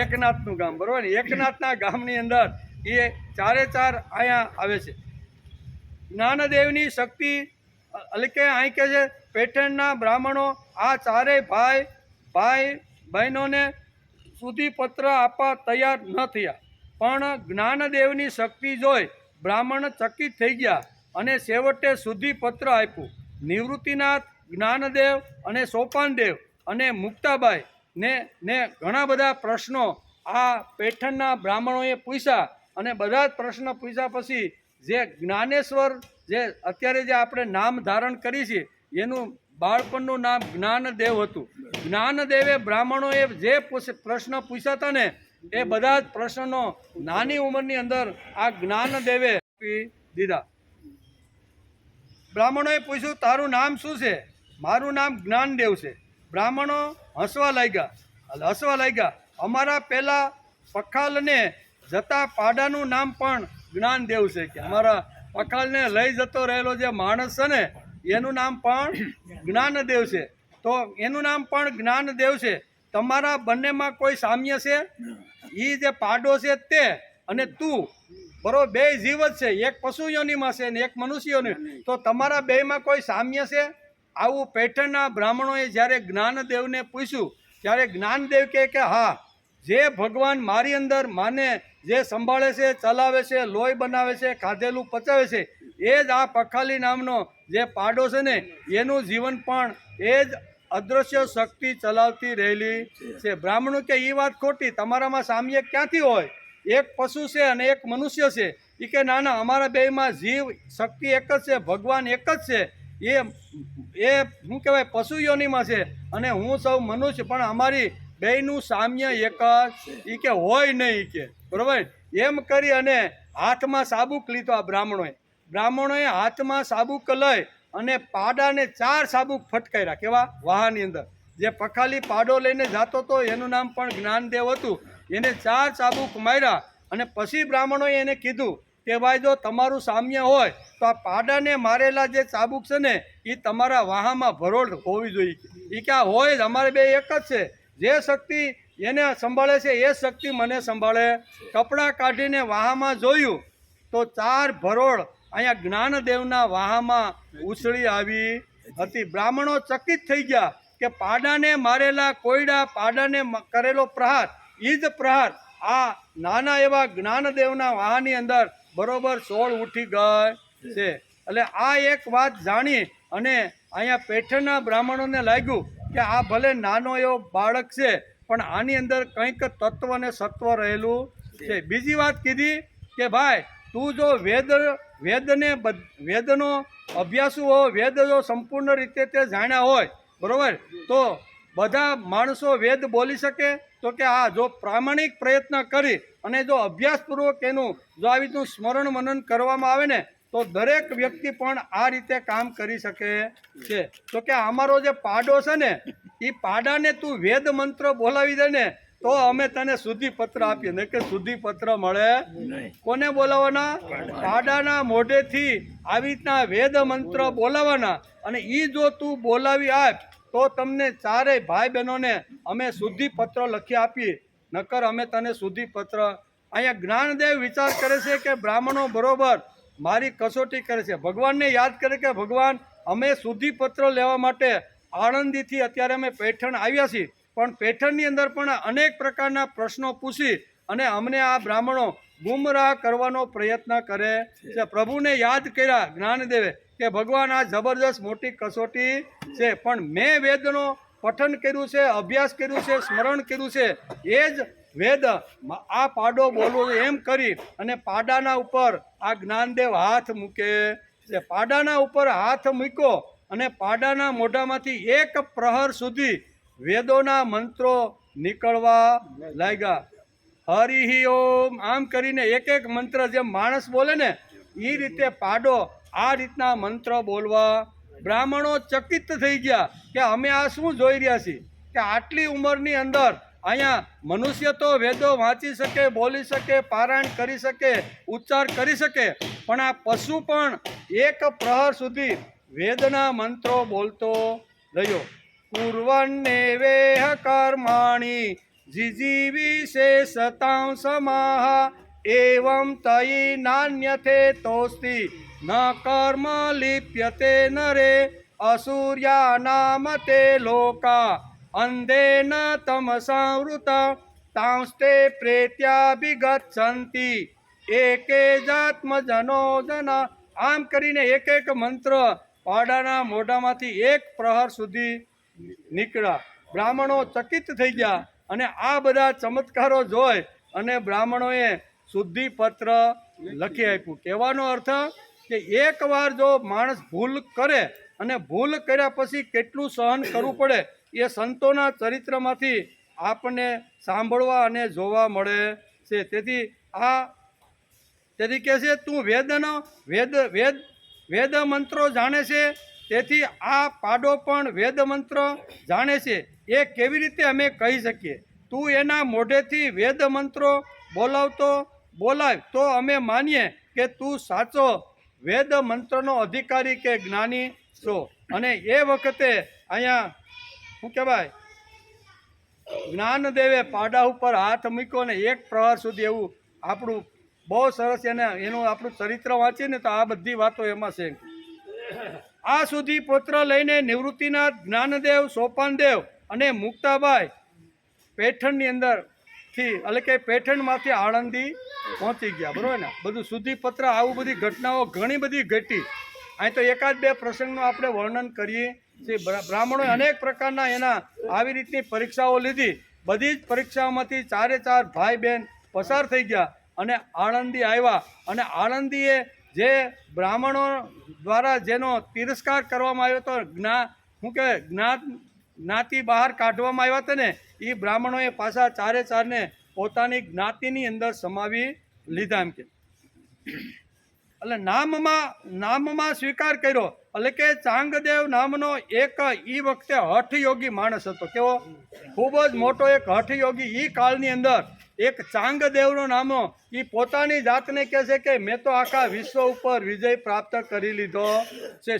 Speaker 2: એકનાથનું ગામ, બરોબર ને? એકનાથના ગામની અંદર એ 4 અહીંયા આવે છે. જ્ઞાનદેવની શક્તિ એટલે કે અહીં કહે છે પેઠણના બ્રાહ્મણો આ 4 ભાઈ બહેનોને શુદ્ધિપત્ર આપવા તૈયાર ન થયા, પણ જ્ઞાનદેવની શક્તિ જોઈ બ્રાહ્મણ ચકિત થઈ ગયા અને છેવટે શુદ્ધિપત્ર આપ્યું. નિવૃત્તિનાથ, જ્ઞાનદેવ અને સોપાનદેવ અને મુક્તાબાઈ ને ઘણા બધા પ્રશ્નો આ પેઠણના બ્રાહ્મણોએ પૂછ્યા અને બધા જ પ્રશ્નો પૂછ્યા પછી જે જ્ઞાનેશ્વર જે અત્યારે જે આપણે નામ ધારણ કરી છે એનું બાળપણનું નામ જ્ઞાનદેવ હતું. જ્ઞાનદેવે બ્રાહ્મણોએ જે પ્રશ્ન પૂછ્યા હતા ને એ બધા જ પ્રશ્નનો નાની ઉંમરની અંદર આ જ્ઞાનદેવે આપી દીધા. બ્રાહ્મણોએ પૂછ્યું તારું નામ શું છે? મારું નામ જ્ઞાનદેવ છે. બ્રાહ્મણો હસવા લાગ્યા. અમારા પહેલા પખાલને જતા પાડાનું નામ પણ જ્ઞાનદેવ છે કે અમારા પખાલને લઈ જતો રહેલો જે માણસ છે ને એનું નામ પણ જ્ઞાનદેવ છે. તો એનું નામ પણ જ્ઞાનદેવ છે. તમારા બંનેમાં કોઈ સામ્ય છે? એ જે પાડો છે તે અને તું બરોબર બે જીવ જ છે, એક પશુ યોનિમાં છે ને એક મનુષ્ય યોનિ, તો તમારા બેમાં કોઈ સામ્ય છે? આવું પેઠણના બ્રાહ્મણોએ જ્યારે જ્ઞાનદેવને પૂછ્યું ત્યારે જ્ઞાનદેવ કહે કે હા, જે ભગવાન મારી અંદર માને જે સંભાળે છે, ચલાવે છે, લોહી બનાવે છે, ખાધેલું પચાવે છે એ જ આ પખાલી નામનો જે પાડો છે ને એનું જીવન પણ એ જ અદૃશ્ય શક્તિ ચલાવતી રહેલી છે. બ્રાહ્મણો કે એ વાત ખોટી, તમારામાં સામ્ય ક્યાંથી હોય? એક પશુ છે અને એક મનુષ્ય છે. એ કે ના ના, અમારા બેમાં જીવ શક્તિ એક જ છે, ભગવાન એક જ છે. એ શું કહેવાય પશુ યોનિમાં છે અને હું સૌ મનુષ્ય, પણ અમારી બેયનું સામ્ય એક જ. એ કે હોય નહીં કે બરાબર. એમ કરી અને હાથમાં સાબુક લીધો. આ બ્રાહ્મણોએ હાથમાં સાબુક લઈ અને પાડાને 4 સાબુક ફટકાર્યા. કેવા? વાહાની અંદર જે પખાલી પાડો લઈને જતો હતો એનું નામ પણ જ્ઞાનદેવ હતું. એને 4 સાબુક માર્યા અને પછી બ્રાહ્મણોએ એને કીધું કે ભાઈ જો તમારું સામ્ય હોય તો આ પાડાને મારેલા જે ચાબુક છે ને એ તમારા વાહામાં ભરોળ હોવી જોઈએ. એ ક્યાં હોય જ, અમારે બે એક જ છે. જે શક્તિ એને સંભાળે છે એ શક્તિ મને સંભાળે. કપડાં કાઢીને વાહામાં જોયું તો 4 ભરોળ અહીંયા જ્ઞાનદેવના વાહામાં ઉછળી આવી હતી. બ્રાહ્મણો ચકિત થઈ ગયા કે પાડાને મારેલા કોયડા, પાડાને કરેલો પ્રહાર, એ જ પ્રહાર આ નાના એવા જ્ઞાનદેવના વાહની અંદર બરોબર 16 ઉઠી ગઈ છે. એટલે આ એક વાત જાણી અને અહીંયા પેઠણના બ્રાહ્મણોને લાગ્યું કે આ ભલે નાનો એવો બાળક છે પણ આની અંદર કંઈક તત્વ અને સત્વ રહેલું છે. બીજી વાત કીધી કે ભાઈ તું જો વેદનો અભ્યાસુ હો, વેદ જો સંપૂર્ણ રીતે તે જાણ્યા હોય બરોબર, તો બધા માણસો વેદ બોલી શકે? તો કે આ જો પ્રામાણિક પ્રયત્ન કરી અને જો અભ્યાસપૂર્વક એનું જો આવી રીતનું સ્મરણ મનન કરવામાં આવે ને તો દરેક વ્યક્તિ પણ આ રીતે કામ કરી શકે છે. તો કે અમારો જે પાડો છે ને એ પાડાને તું વેદ મંત્ર બોલાવી દે ને તો અમે તને શુદ્ધિપત્ર આપીએ, ને કે શુદ્ધિપત્ર મળે. કોને બોલાવવાના? પાડાના મોઢેથી આવી રીતના વેદ મંત્ર બોલાવવાના, અને એ જો તું બોલાવી આપ તો તમને ચારેય ભાઈ બહેનોને અમે શુદ્ધિપત્ર લખી આપીએ, નકર અમે તને શુદ્ધિપત્ર. અહીંયા જ્ઞાનદેવ વિચાર કરે છે કે બ્રાહ્મણો બરોબર મારી કસોટી કરે છે, ભગવાનને યાદ કરે કે ભગવાન અમે શુદ્ધિપત્ર લેવા માટે આણંદીથી અત્યારે અમે પેઠણ આવ્યા છીએ, પણ પેઠણની અંદર પણ અનેક પ્રકારના પ્રશ્નો પૂછી અને અમને આ બ્રાહ્મણો ગુમરાહ કરવાનો પ્રયત્ન કરે છે. પ્રભુને યાદ કર્યા જ્ઞાનદેવે કે ભગવાન આ જબરદસ્ત મોટી કસોટી છે, પણ મેં વેદનો પઠન કર્યું છે, અભ્યાસ કર્યું છે, સ્મરણ કર્યું છે, એ જ વેદ આ પાડો બોલવો એમ કરી અને પાડાના ઉપર આ જ્ઞાનદેવ હાથ મૂકે છે. પાડાના ઉપર હાથ મૂક્યો અને પાડાના મોઢામાંથી 1 પ્રહર સુધી વેદોના મંત્રો નીકળવા લાગ્યા. હરિ ઓમ આમ કરીને એક મંત્ર જેમ માણસ બોલે ને એ રીતે પાડો આ રીતના મંત્ર બોલવા. બ્રાહ્મણો ચકિત થઈ ગયા કે અમે આ શું જોઈ રહ્યા છીએ કે આટલી ઉંમરની અંદર અહીંયા મનુષ્ય તો વેદો વાંચી શકે, બોલી શકે, પારાયણ કરી શકે, ઉચ્ચાર કરી શકે, પણ આ પશુ પણ 1 પ્રહર સુધી વેદના મંત્રો બોલતો રહ્યો. કુર્વન્ને વેહ કર્માણી જીજીવિશેષતાં સમાહ એવં તયી નાન્યથે તોસ્તિ ન કર્મ લિપ્યતે નરે અસૂર્યા નામ તે લોકા અંધેન તમસાવૃતા તાંસ્તે પ્રેત્યાભિગચ્છન્તિ એકે જાત્મજનો જના. આમ કરીને એક મંત્ર પાડાના મોઢામાંથી 1 પ્રહર સુધી નીકળ્યા. બ્રાહ્મણો ચકિત થઈ ગયા અને આ બધા ચમત્કારો જોઈ અને બ્રાહ્મણોએ શુદ્ધિપત્ર લખી આપ્યું. કહેવાનો અર્થ કે એકવાર જો માણસ ભૂલ કરે અને ભૂલ કર્યા પછી કેટલું સહન કરવું પડે એ સંતોના ચરિત્રમાંથી આપણને સાંભળવા અને જોવા મળે છે. તેથી કહે છે તું વેદ મંત્રો જાણે છે, તેથી આ પાડો પણ વેદ મંત્ર જાણે છે. એ કેવી રીતે અમે કહી શકીએ? તું એના મોઢેથી વેદ મંત્રો બોલાવ તો અમે માનીએ કે તું સાચો વેદ મંત્રનો અધિકારી કે જ્ઞાની છો. અને એ વખતે અહીંયા શું કહેવાય, જ્ઞાનદેવે પાડા ઉપર હાથ મૂક્યો ને 1 પ્રહર સુધી. એવું આપણું બહુ સરસ એનું આપણું ચરિત્ર વાંચીએ ને તો આ બધી વાતો એમાં છે. આ સુધી પુત્ર લઈને નિવૃત્તિનાથ, જ્ઞાનદેવ, સોપાનદેવ અને મુક્તાબાઈ પેઠણની અંદરથી એટલે કે પેઠણમાંથી આણંદી પહોંચી ગયા. બરાબર ને? બધું શુદ્ધિપત્ર આવું બધી ઘટનાઓ ઘણી બધી ઘટી. અહીં તો 1-2 પ્રસંગનું આપણે વર્ણન કરીએ છીએ. બ્રાહ્મણોએ અનેક પ્રકારના એના આવી રીતની પરીક્ષાઓ લીધી. બધી જ પરીક્ષાઓમાંથી 4 ભાઈ બહેન પસાર થઈ ગયા અને આણંદી આવ્યા. અને આણંદીએ જે બ્રાહ્મણો દ્વારા જેનો તિરસ્કાર કરવામાં આવ્યો હતો, જ્ઞાતિ બહાર કાઢવામાં આવ્યા હતા ને, એ બ્રાહ્મણોએ પાછા 4ને પોતાની જ્ઞાતિની અંદર સમાવી લીધા. એમ કે એટલે નામમાં સ્વીકાર કર્યો. એટલે કે ચાંગદેવ નામનો એક એ વખતે હઠયોગી માણસ હતો. કેવો? ખૂબ જ મોટો એક હઠયોગી. એ કાળની અંદર એક ચાંગદેવનો નામનો એ પોતાની જાતને કહે છે કે મેં તો આખા વિશ્વ ઉપર વિજય પ્રાપ્ત કરી લીધો છે.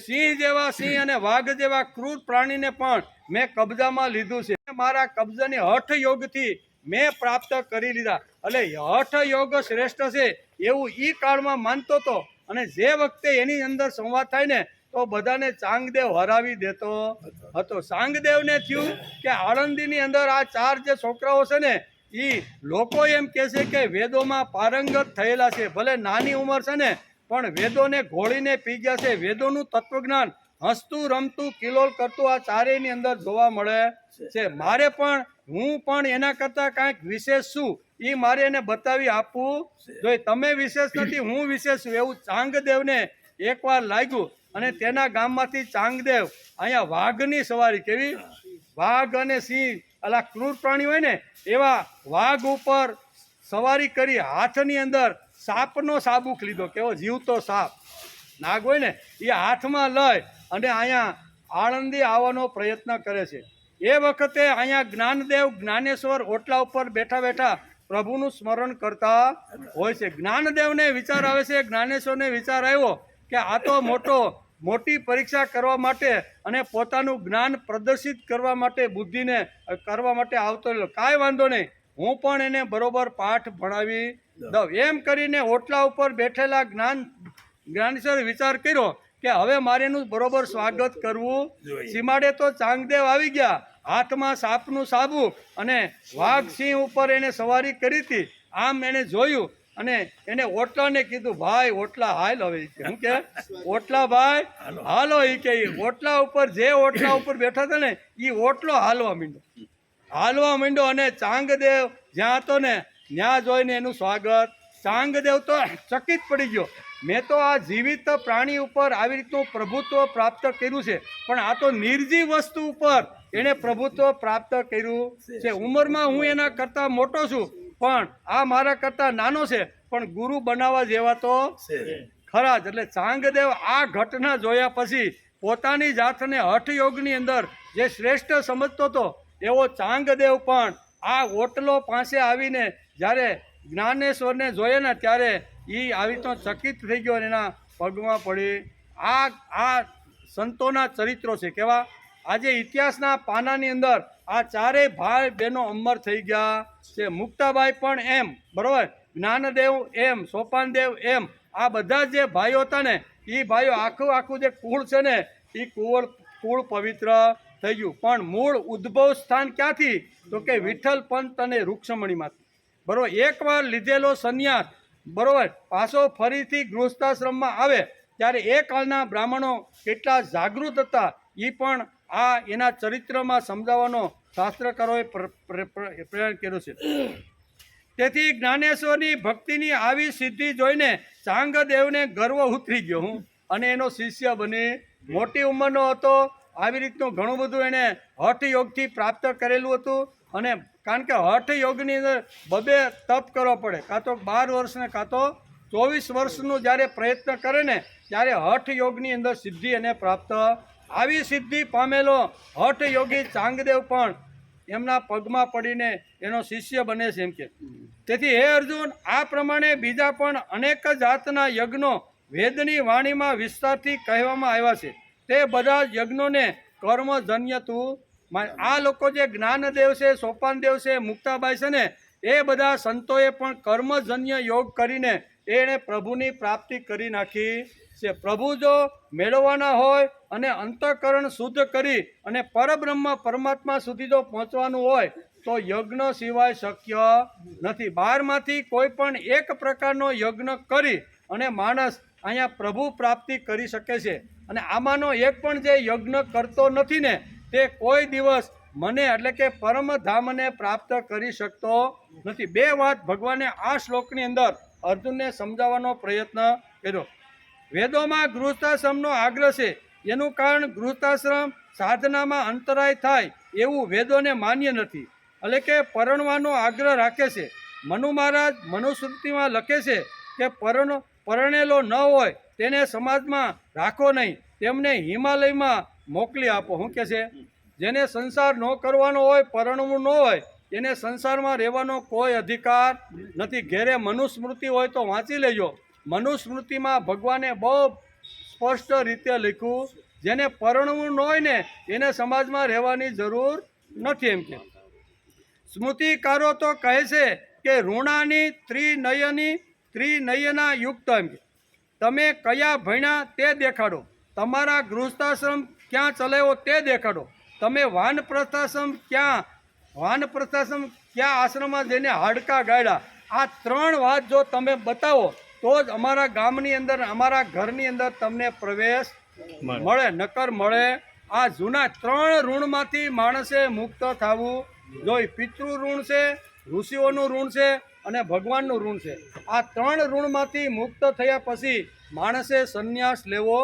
Speaker 2: સિંહ અને વાઘ જેવા ક્રૂર પ્રાણીને પણ મેં કબજામાં લીધું છે. મારા કબજાની હઠયોગથી મેં પ્રાપ્ત કરી લીધા. એટલે હઠયોગ શ્રેષ્ઠ છે એવું એ કાળમાં માનતો હતો. અને જે વખતે એની અંદર સંવાદ થાય ને તો બધાને ચાંગદેવ હરાવી દેતો હતો. ચાંગદેવને થયું કે આણંદીની અંદર આ 4 જે છોકરાઓ છે ને એ લોકો એમ કહે છે કે વેદોમાં પારંગત થયેલા છે, ભલે નાની ઉંમર છે ને પણ વેદોને ઘોળીને પી ગયા છે. વેદોનું તત્વજ્ઞાન હસતું રમતું કિલોલ કરતું આ ચારેયની અંદર જોવા મળે છે. મારે પણ હું પણ એના કરતાં કાંઈક વિશેષ છું એ મારે એને બતાવી આપવું જોઈએ. તમે વિશેષ નથી, હું વિશેષ છું એવું ચાંગદેવને એકવાર લાગ્યું અને તેના ગામમાંથી ચાંગદેવ અહીંયા વાઘની સવારી, કેવી વાઘ અને સિંહ અલા ક્રૂર પ્રાણી હોય ને એવા વાઘ ઉપર સવારી કરી, હાથની અંદર સાપનો સાબુક લીધો, કેવો જીવતો સાપ નાગ હોય ને એ હાથમાં લઈ અને અહીંયા આળંદી આવવાનો પ્રયત્ન કરે છે. એ વખતે અહીંયા જ્ઞાનદેવ જ્ઞાનેશ્વર ઓટલા ઉપર બેઠા બેઠા પ્રભુનું સ્મરણ કરતા હોય છે. જ્ઞાનદેવને વિચાર આવે છે, જ્ઞાનેશ્વરને વિચાર આવ્યો કે આ તો મોટી પરીક્ષા કરવા માટે અને પોતાનું જ્ઞાન પ્રદર્શિત કરવા માટે, બુદ્ધિને કરવા માટે આવતો રહ્યો. કાંઈ વાંધો નહીં, હું પણ એને બરોબર પાઠ ભણાવી દઉં. એમ કરીને ઓટલા ઉપર બેઠેલા જ્ઞાનેશ્વરે વિચાર કર્યો કે હવે મારે એનું બરોબર સ્વાગત કરવું. સીમાડે તો ચાંગદેવ આવી ગયા, હાથમાં સાપનું સાબુ અને વાઘ સિંહ ઉપર એને સવારી કરી હતી. આમ એને જોયું અને એને ઓટલાને કીધું, ભાઈ ઓટલા હાલ. હવે શું કે ઓટલા ભાઈ હાલો. એ કે ઓટલા ઉપર જે ઓટલા ઉપર બેઠા હતા ને એ ઓટલો હાલવા માંડ્યો અને ચાંગદેવ જ્યાં હતો ને ત્યાં જોઈને એનું સ્વાગત. ચાંગદેવ તો ચકિત પડી ગયો, મેં તો આ જીવિત પ્રાણી ઉપર આવી રીતનું પ્રભુત્વ પ્રાપ્ત કર્યું છે, પણ આ તો નિર્જીવ વસ્તુ ઉપર એણે પ્રભુત્વ પ્રાપ્ત કર્યું છે. ઉંમરમાં હું એના કરતાં મોટો છું પણ આ મારા કરતાં નાનો છે, પણ ગુરુ બનાવવા જેવા તો ખરા જ. એટલે ચાંગદેવ આ ઘટના જોયા પછી પોતાની જાતને હઠયોગની અંદર જે શ્રેષ્ઠ સમજતો હતો એવો ચાંગદેવ પણ આ ઓટલો પાસે આવીને જ્યારે જ્ઞાનેશ્વરને જોયે ને ત્યારે એ આવી તો ચકિત થઈ ગયો અને એના પગમાં પડી. આ સંતોના ચરિત્રો છે કેવા. આજે ઇતિહાસના પાનાની અંદર આ ચારેય ભાઈ બહેનો અમર થઈ ગયા છે. મુક્તાબાઈ પણ એમ, બરોબર, જ્ઞાનદેવ એમ, સોપાનદેવ એમ, આ બધા જે ભાઈઓ હતા ને એ ભાઈઓ આખું જે કુળ છે ને એ કુળ પવિત્ર થઈ ગયું. પણ મૂળ ઉદ્ભવ સ્થાન ક્યાંથી? તો કે વિઠ્ઠલ પંત અને રૂક્ષમણીમાંથી. બરોબર, એકવાર લીધેલો સંન્યાસ બરોબર પાછો ફરીથી ગૃહસ્થાશ્રમમાં આવે ત્યારે એ કાળના બ્રાહ્મણો કેટલા જાગૃત હતા એ પણ આ એના ચરિત્રમાં સમજાવવાનો શાસ્ત્રકારોએ પ્રયાણ કર્યો છે. તેથી જ્ઞાનેશ્વરની ભક્તિની આવી સિદ્ધિ જોઈને ચાંગદેવને ગર્વ ઉતરી ગયો અને એનો શિષ્ય બની. મોટી ઉંમરનો હતો, આવી રીતનું ઘણું બધું એણે હઠયોગથી પ્રાપ્ત કરેલું હતું. અને કારણ કે હઠયોગની અંદર બબે તપ કરવો પડે, કાં તો 12 વર્ષને કાં તો 24 વર્ષનું જ્યારે પ્રયત્ન કરે ને ત્યારે હઠયોગની અંદર સિદ્ધિ એને પ્રાપ્ત. આવી સિદ્ધિ પામેલો હઠયોગી ચાંગદેવ પણ એમના પગમાં પડીને એનો શિષ્ય બને છે એમ કે. તેથી હે અર્જુન, આ પ્રમાણે બીજા પણ અનેક જાતના યજ્ઞો વેદની વાણીમાં વિસ્તારથી કહેવામાં આવ્યા છે. તે બધા યજ્ઞોને કર્મજન્ય તું. આ લોકો જે જ્ઞાનદેવ છે, સોપાનદેવ છે, મુક્તાબાઈ છે ને એ બધા સંતોએ પણ કર્મજન્ય યોગ કરીને એણે પ્રભુની પ્રાપ્તિ કરી નાખી છે. પ્રભુ જો મેળવવાના હોય અને અંતઃકરણ શુદ્ધ કરી અને પરબ્રહ્મ પરમાત્મા સુધી જો પહોંચવાનું હોય તો યજ્ઞ સિવાય શક્ય નથી. 12માંથી કોઈ પણ એક પ્રકારનો યજ્ઞ કરી અને માણસ અહીંયા પ્રભુ પ્રાપ્તિ કરી શકે છે. અને આમાંનો એક પણ જે યજ્ઞ કરતો નથી ને તે કોઈ દિવસ મને એટલે કે પરમધામને પ્રાપ્ત કરી શકતો નથી. 2 વાત ભગવાને આ શ્લોકની અંદર અર્જુનને સમજાવવાનો પ્રયત્ન કર્યો. વેદોમાં ગૃહસ્થાશ્રમનો આગ્રહ છે, એનું કારણ ગૃહસ્થાશ્રમ સાધનામાં અંતરાય થાય એવું વેદોને માન્ય નથી, એટલે કે પરણવાનો આગ્રહ રાખે છે. મનુ મહારાજ મનુસ્મૃતિમાં લખે છે કે પરણેલો ન હોય તેને સમાજમાં રાખો નહીં, તેમને હિમાલયમાં મોકલી આપો. શું કહે છે? જેને સંસાર ન કરવાનો હોય, પરણવું ન હોય, એને સંસારમાં રહેવાનો કોઈ અધિકાર નથી. ઘેરે મનુસ્મૃતિ હોય તો વાંચી લેજો. મનુસ્મૃતિમાં ભગવાને બહુ સ્પષ્ટ રીતે લખ્યું જેને પરણવું ન હોય ને એને સમાજમાં રહેવાની જરૂર નથી એમ કે. સ્મૃતિકારો તો કહે છે કે ઋણાની ત્રિનયના યુક્ત એમ કે. તમે કયા ભણ્યા તે દેખાડો, તમારા ગૃહસ્થાશ્રમ ક્યાં ચલાવ્યો તે દેખાડો, તમે વાનપ્રસ્થાશ્રમ ક્યાં કયા આશ્રમમાં જઈને હાડકા ગાળ્યા, આ 3 વાત જો તમે બતાવો તો જ અમારા ગામની અંદર, અમારા ઘરની અંદર તમને પ્રવેશ મળે, નકર મળે. આ જૂના 3 ઋણમાંથી માણસે મુક્ત થવું જોઈએ. પિતૃ ઋણ છે, ઋષિઓનું ઋણ છે અને ભગવાનનું ઋણ છે. આ 3 ઋણમાંથી મુક્ત થયા પછી માણસે સંન્યાસ લેવો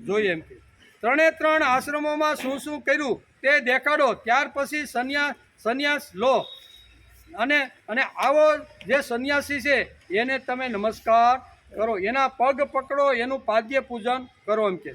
Speaker 2: જોઈએ. એમ કે 3 આશ્રમોમાં શું શું કર્યું તે દેખાડો, ત્યાર પછી સંન્યાસ લો. અને આવો જે સંન્યાસી છે એને તમે નમસ્કાર કરો, એના પગ પકડો, એનું પાદ્ય પૂજન કરો. એમ કે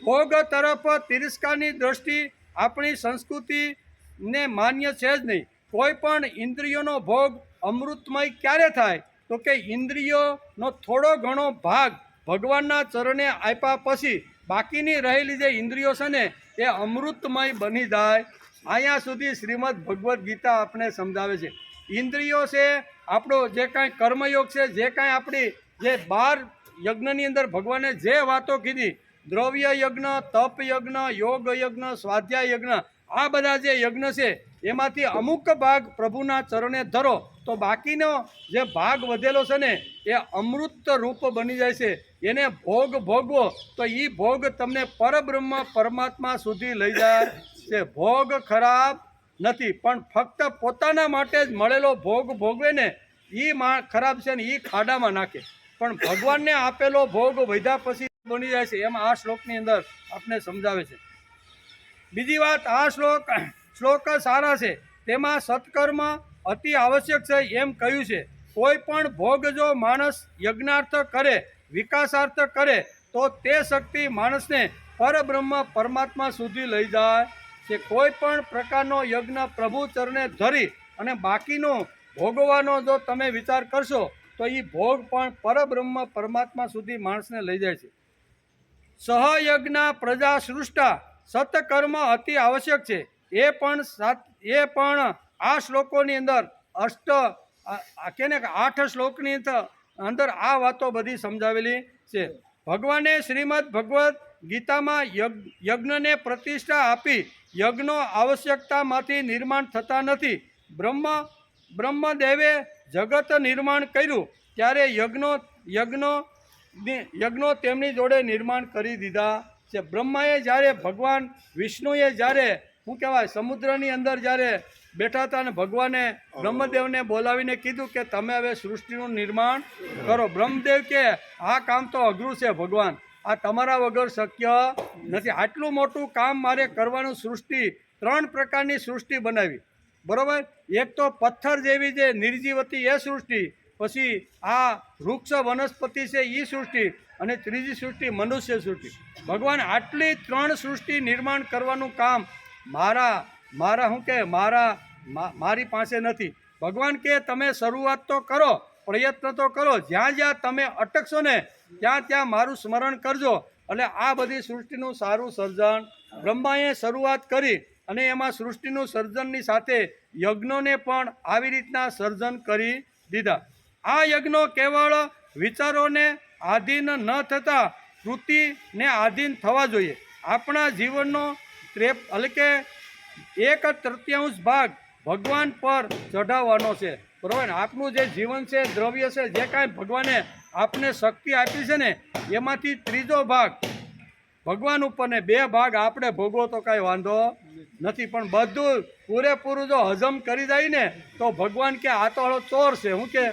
Speaker 2: ભોગ તરફ તિરસ્કારની દ્રષ્ટિ આપણી સંસ્કૃતિને માન્ય છે જ નહીં. કોઈ પણ ઇન્દ્રિયોનો ભોગ અમૃતમય ક્યારે થાય તો કે ઇન્દ્રિયોનો થોડો ઘણો ભાગ ભગવાનના ચરણે આપ્યા પછી બાકીની રહેલી જે ઇન્દ્રિયો છે ને એ અમૃતમય બની જાય. અહીંયા સુધી શ્રીમદ ભગવદ્ ગીતા આપણે સમજાવે છે. ઇન્દ્રિયો છે આપણો જે કાંઈ કર્મયોગ છે, જે કાંઈ આપણી જે 12 યજ્ઞની અંદર ભગવાને જે વાતો કીધી, દ્રવ્ય યજ્ઞ, તપ યજ્ઞ, યોગ યજ્ઞ, સ્વાધ્યાય યજ્ઞ, આ બધા જે યજ્ઞ છે એમાંથી અમુક ભાગ પ્રભુના ચરણે ધરો તો બાકીનો જે ભાગ વધેલો છે ને એ અમૃત રૂપ બની જાય છે. એને ભોગ ભોગવો તો એ ભોગ તમને પરબ્રહ્મ પરમાત્મા સુધી લઈ જાય છે. ભોગ ખરાબ નથી, પણ ફક્ત પોતાના માટે જ મળેલો ભોગ ભોગવે ને એ ખરાબ છે ને એ ખાડામાં નાખે. પણ ભગવાનને આપેલો ભોગ વધ્યા પછી બની જાય છે. એમાં આ શ્લોકની અંદર આપણે સમજાવે છે. બીજી વાત, આ શ્લોક સારા છે, તેમાં સત્કર્મ અતિ આવશ્યક છે એમ કહ્યું છે. કોઈ પણ ભોગ જો માણસ યજ્ઞાર્થ કરે, વિકાસાર્થ કરે તો તે શક્તિ માણસને પરબ્રહ્મ પરમાત્મા સુધી લઈ જાય છે. કોઈ પણ પ્રકારનો યજ્ઞ પ્રભુ ચરણે ધરી અને બાકીનો ભોગવાનો જો તમે વિચાર કરશો તો એ ભોગ પણ પરબ્રહ્મ પરમાત્મા સુધી માણસને લઈ જાય છે. સહયજ્ઞ પ્રજા સૃષ્ટા, સત્કર્મ અતિ આવશ્યક છે. એ પણ આ શ્લોકોની અંદર 8 શ્લોકની અંદર આ વાતો બધી સમજાવેલી છે. ભગવાને શ્રીમદ ભગવદ્ ગીતામાં યજ્ઞને પ્રતિષ્ઠા આપી. યજ્ઞો આવશ્યકતામાંથી નિર્માણ થતા નથી. બ્રહ્મદેવે જગત નિર્માણ કર્યું ત્યારે યજ્ઞો તેમની જોડે નિર્માણ કરી દીધા છે. બ્રહ્માએ જ્યારે, ભગવાન વિષ્ણુએ જ્યારે શું કહેવાય સમુદ્રની અંદર જ્યારે બેઠા હતા અને ભગવાને બ્રહ્મદેવને બોલાવીને કીધું કે તમે હવે સૃષ્ટિનું નિર્માણ કરો. બ્રહ્મદેવ કે આ કામ તો અઘરું છે ભગવાન, આ તમારા વગર શક્ય નથી. આટલું મોટું કામ મારે કરવાનું. સૃષ્ટિ 3 પ્રકારની સૃષ્ટિ બનાવી, બરાબર. એક તો પથ્થર જેવી જે નિર્જીવતી એ સૃષ્ટિ, પછી આ વૃક્ષ વનસ્પતિ છે એ સૃષ્ટિ, અને ત્રીજી સૃષ્ટિ મનુષ્ય સૃષ્ટિ. ભગવાન આટલી 3 સૃષ્ટિ નિર્માણ કરવાનું કામ મારી પાસે નથી. ભગવાન કે તમે શરૂઆત તો કરો, પ્રયત્ન તો કરો, જ્યાં જ્યાં તમે અટકશો ને ત્યાં મારું સ્મરણ કરજો. એટલે આ બધી સૃષ્ટિનું સારું સર્જન બ્રહ્માએ શરૂઆત કરી, અને એમાં સૃષ્ટિનું સર્જનની સાથે યજ્ઞોને પણ આવી રીતના સર્જન કરી દીધા. આ યજ્ઞો કેવળ વિચારોને આધીન ન થતા કૃતિને આધીન થવા જોઈએ. આપણા જીવનનો 1/3 ભાગ ભગવાન પર ચઢાવવાનો છે, બરાબર. આપનું જે જીવન છે, દ્રવ્ય છે, જે કાંઈ ભગવાને આપને શક્તિ આપી છે ને એમાંથી 3જો ભાગ ભગવાન ઉપર ને 2 ભાગ આપણે ભોગવો તો કાંઈ વાંધો નથી. પણ બધું પૂરેપૂરું જો હજમ કરી જાય ને તો ભગવાન કે આ તો ચોર છે. હું કે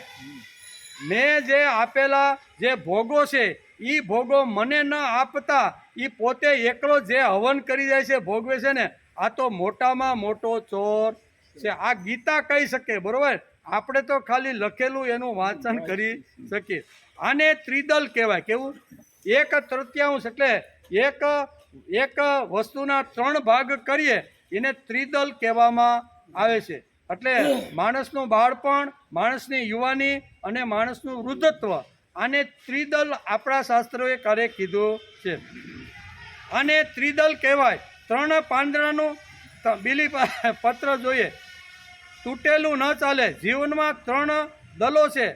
Speaker 2: મેં જે આપેલા જે ભોગો છે એ ભોગો મને ન આપતા એ પોતે એકલો જે હવન કરી જાય છે, ભોગવે છે ને, આ તો મોટામાં મોટો ચોર છે. આ ગીતા કહી શકે, બરાબર. આપણે તો ખાલી લખેલું એનું વાંચન કરી શકીએ. આને ત્રિદલ કહેવાય. કેવું? 1/3 એટલે એક વસ્તુના 3 ભાગ કરીએ એને ત્રિદલ કહેવામાં આવે છે. એટલે માણસનું બાળપણ, માણસની યુવાની અને માણસનું વૃદ્ધત્વ, આને ત્રિદલ આપણા શાસ્ત્રોએ કરે કીધું છે. આને ત્રિદલ કહેવાય. 3 પાંદડાનું બીલી પત્ર જોઈએ, તૂટેલું ન ચાલે. જીવનમાં 3 દલો છે.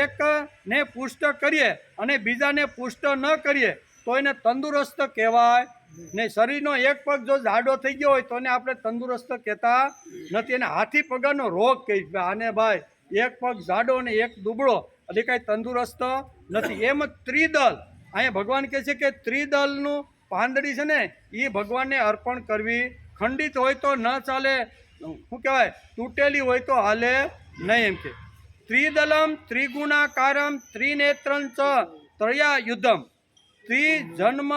Speaker 2: એકને પુષ્ટ કરીએ અને બીજાને પુષ્ટ ન કરીએ તો એને તંદુરસ્ત કહેવાય ને શરીરનો એક પગ જો જાડો થઈ ગયો હોય તો એને આપણે તંદુરસ્ત કહેતા નથી. એને હાથી પગારનો રોગ કહીશ આને ભાઈ, એક પગ જાડો અને એક દુબળો એટલે કાંઈ તંદુરસ્ત નથી. એમ ત્રિદલ અહીંયા ભગવાન કહે છે કે ત્રિદલનું પાંદડી છે ને એ ભગવાનને અર્પણ કરવી. ખંડિત હોય તો ન ચાલે, શું કહેવાય, તૂટેલી હોય તો હાલે નહીં. એમ કે ત્રિદલમ ત્રિગુણાકારમ ત્રિનેત્રં ચ ત્રયા યુદ્ધમ ત્રિજન્મ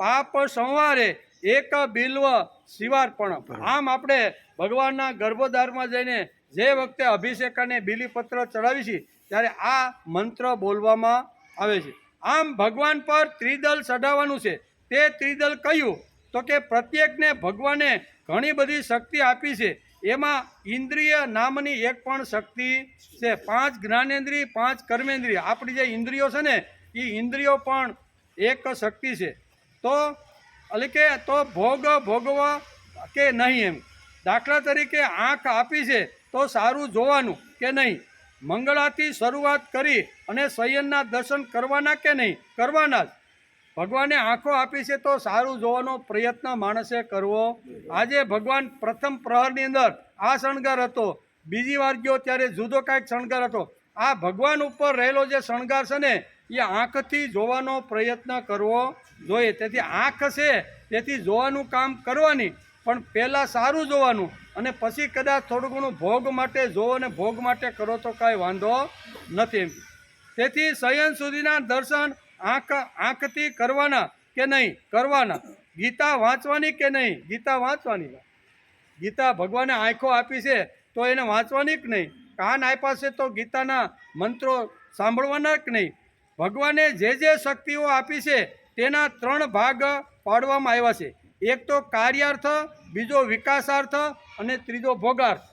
Speaker 2: પાપ સંવારે એક બિલ્વ શિવાર્પણ. આમ આપણે ભગવાનના ગર્ભદ્વારમાં જઈને જે વખતે અભિષેક અને બિલીપત્ર ચડાવી છે ત્યારે આ મંત્ર બોલવામાં આવે છે. આમ ભગવાન પર ત્રિદલ ચઢાવવાનું છે. તે ત્રિદલ કયું તો કે પ્રત્યેકને ભગવાને ઘણી બધી શક્તિ આપી છે. એમાં ઇન્દ્રિય નામની એક પણ શક્તિ છે. 5 જ્ઞાનેન્દ્રિય, 5 કર્મેન્દ્રિય, આપણી જે ઇન્દ્રિયો છે ને એ ઇન્દ્રિયો પણ એક શક્તિ છે. તો એટલે કે તો ભોગવા કે નહીં એમ. દાખલા તરીકે આંખ આપી છે તો સારું જોવાનું કે નહીં, મંગળાથી શરૂઆત કરી અને શયનના દર્શન કરવાના કે નહીં, કરવાના જ. ભગવાને આંખો આપી છે તો સારું જોવાનો પ્રયત્ન માણસે કરવો. આજે ભગવાન પ્રથમ પ્રહરની અંદર આ શણગાર હતો, બીજી વાર ગયો ત્યારે જુદો કાંઈક શણગાર હતો. આ ભગવાન ઉપર રહેલો જે શણગાર છે ને એ આંખથી જોવાનો પ્રયત્ન કરવો જોઈએ. તેથી આંખ છે તેથી જોવાનું કામ કરવાની, પણ પહેલાં સારું જોવાનું અને પછી કદાચ થોડું ઘણું ભોગ માટે જોવો અને ભોગ માટે કરો તો કાંઈ વાંધો નથી. તેથી શયન સુધીના દર્શન આંખથી કરવાના કે નહીં કરવાના. ગીતા વાંચવાની કે નહીં, ગીતા વાંચવાની. ગીતા ભગવાને આંખો આપી છે તો એને વાંચવાની કે નહીં, કાન આપ્યા છે તો ગીતાના મંત્રો સાંભળવાના કે નહીં. ભગવાને જે જે શક્તિઓ આપી છે તેના 3 ભાગ પાડવામાં આવ્યા છે. એક તો કાર્યાર્થ, બીજો વિકાસાર્થ અને ત્રીજો ભોગાર્થ.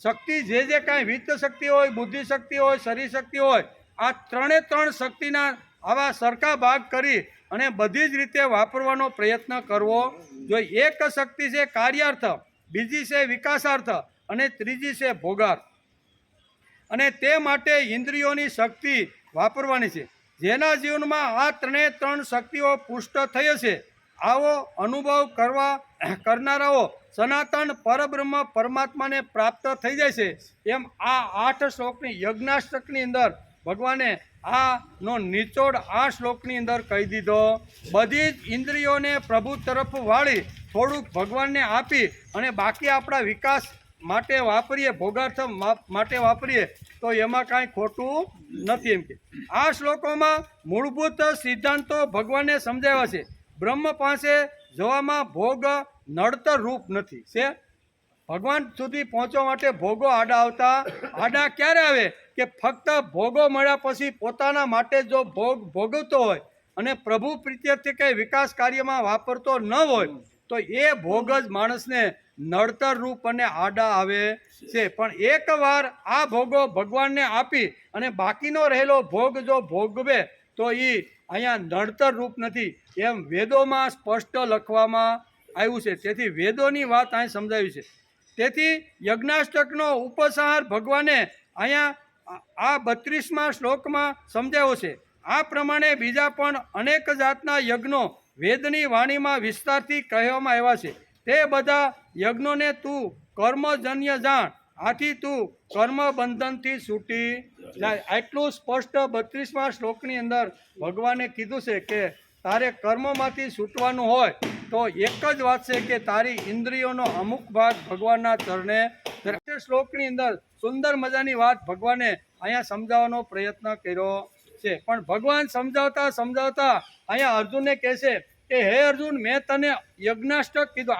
Speaker 2: શક્તિ જે જે કાંઈ વિત્ત શક્તિ હોય, બુદ્ધિ શક્તિ હોય, શરીર શક્તિ હોય, આ 3 શક્તિના આવા સરખા ભાગ કરી અને બધી જ રીતે વાપરવાનો પ્રયત્ન કરવો જોઈએ. એક શક્તિ છે કાર્યાર્થ, બીજી છે વિકાસાર્થ અને ત્રીજી છે ભોગાર્થ. અને તે માટે ઇન્દ્રિયોની શક્તિ વાપરવાની છે. જેના જીવનમાં આ 3 શક્તિઓ પુષ્ટ થઈ હશે આવો અનુભવ કરનારાઓ સનાતન પરબ્રહ્મ પરમાત્માને પ્રાપ્ત થઈ જાય છે. એમ આ 8 શ્લોકની યજ્ઞાષ્ટકની અંદર ભગવાને આનો નિચોડ આ શ્લોકની અંદર કહી દીધો. બધી જ ઇન્દ્રિયોને પ્રભુ તરફ વાળી થોડુંક ભગવાનને આપી અને બાકી આપણા વિકાસ માટે વાપરીએ, ભોગાર્થ માટે વાપરીએ તો એમાં કાંઈ ખોટું નથી. એમ કે આ શ્લોકોમાં મૂળભૂત સિદ્ધાંતો ભગવાને સમજાવ્યા છે. બ્રહ્મ પાસે જવામાં ભોગ નડતર રૂપ નથી. છે ભગવાન સુધી પહોંચવા માટે ભોગો આડા ક્યારે આવે કે ફક્ત ભોગો મળ્યા પછી પોતાના માટે જો ભોગવતો હોય અને પ્રભુ પ્રીત્યર્થે કંઈ વિકાસ કાર્યમાં વાપરતો ન હોય તો એ ભોગ જ માણસને નડતર રૂપ અને આડા આવે છે. પણ એકવાર આ ભોગો ભગવાનને આપી અને બાકીનો રહેલો ભોગ જો ભોગવે તો એ અહીંયા નડતર રૂપ નથી, એમ વેદોમાં સ્પષ્ટ લખવામાં આવ્યું છે. તેથી વેદોની વાત અહીં સમજાવી છે. તેથી યજ્ઞાષ્ટકનો ઉપસાર ભગવાને અહીંયા આ 32મા શ્લોકમાં સમજાવ્યો છે. આ પ્રમાણે બીજા પણ અનેક જાતના યજ્ઞો વેદની વાણીમાં વિસ્તારથી કહેવામાં આવ્યા છે. તે બધા યજ્ઞોને તું કર્મજન્ય જાણ, આથી તું કર્મ બંધનથી છૂટી જાય. આટલું સ્પષ્ટ 32મા શ્લોકની અંદર ભગવાને કીધું છે કે તારે કર્મમાંથી છૂટવાનું હોય તો એક જ વાત છે કે તારી ઇન્દ્રિયોનો અમુક ભાગ ભગવાનના ચરણે. શ્લોકની અંદર સુંદર મજાની વાત ભગવાને અહીંયા સમજાવવાનો પ્રયત્ન કર્યો છે. પણ ભગવાન સમજાવતા અહીંયા અર્જુનને કહે છે કે હે અર્જુન, મેં તને યજ્ઞાષ્ટક કીધું.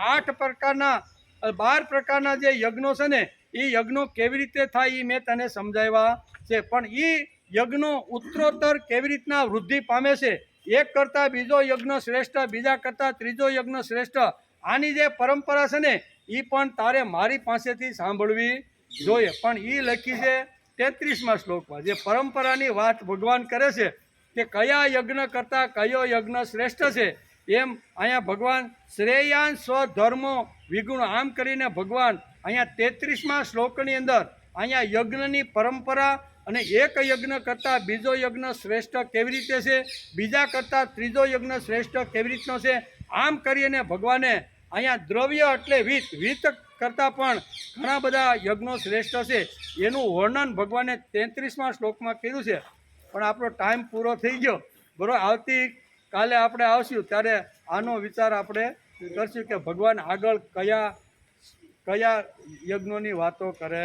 Speaker 2: 12 પ્રકારના જે યજ્ઞો છે ને એ યજ્ઞો કેવી રીતે થાય એ મેં તને સમજાવ્યા છે. પણ એ યજ્ઞો ઉત્તરોત્તર કેવી રીતના વૃદ્ધિ પામે છે, એક કરતાં બીજો યજ્ઞ શ્રેષ્ઠ, બીજા કરતાં ત્રીજો યજ્ઞ શ્રેષ્ઠ, આની જે પરંપરા છે ને એ પણ તારે મારી પાસેથી સાંભળવી જોઈએ. પણ એ લખી છે 33મા શ્લોકમાં. જે પરંપરાની વાત ભગવાન કરે છે કે કયા યજ્ઞ કરતાં કયો યજ્ઞ શ્રેષ્ઠ છે, એમ અહીંયા ભગવાન શ્રેયાન સ્વધર્મો વિગુણ આમ કરીને ભગવાન અહીંયા 33મા શ્લોકની અંદર અહીંયા યજ્ઞની પરંપરા અને એક યજ્ઞ કરતાં બીજો યજ્ઞ શ્રેષ્ઠ કેવી રીતે છે, બીજા કરતાં ત્રીજો યજ્ઞ શ્રેષ્ઠ કેવી રીતનો છે આમ કરીને ભગવાને અહીંયા દ્રવ્ય એટલે વિત્ત કરતાં પણ ઘણા બધા યજ્ઞો શ્રેષ્ઠ છે એનું વર્ણન ભગવાને 33મા શ્લોકમાં કર્યું છે. પણ આપણો ટાઈમ પૂરો થઈ ગયો. બરાબર, આવતી કાલે આપણે આવશું ત્યારે આનો વિચાર આપણે કરશું કે ભગવાન આગળ કયા યજ્ઞોની વાતો કરે.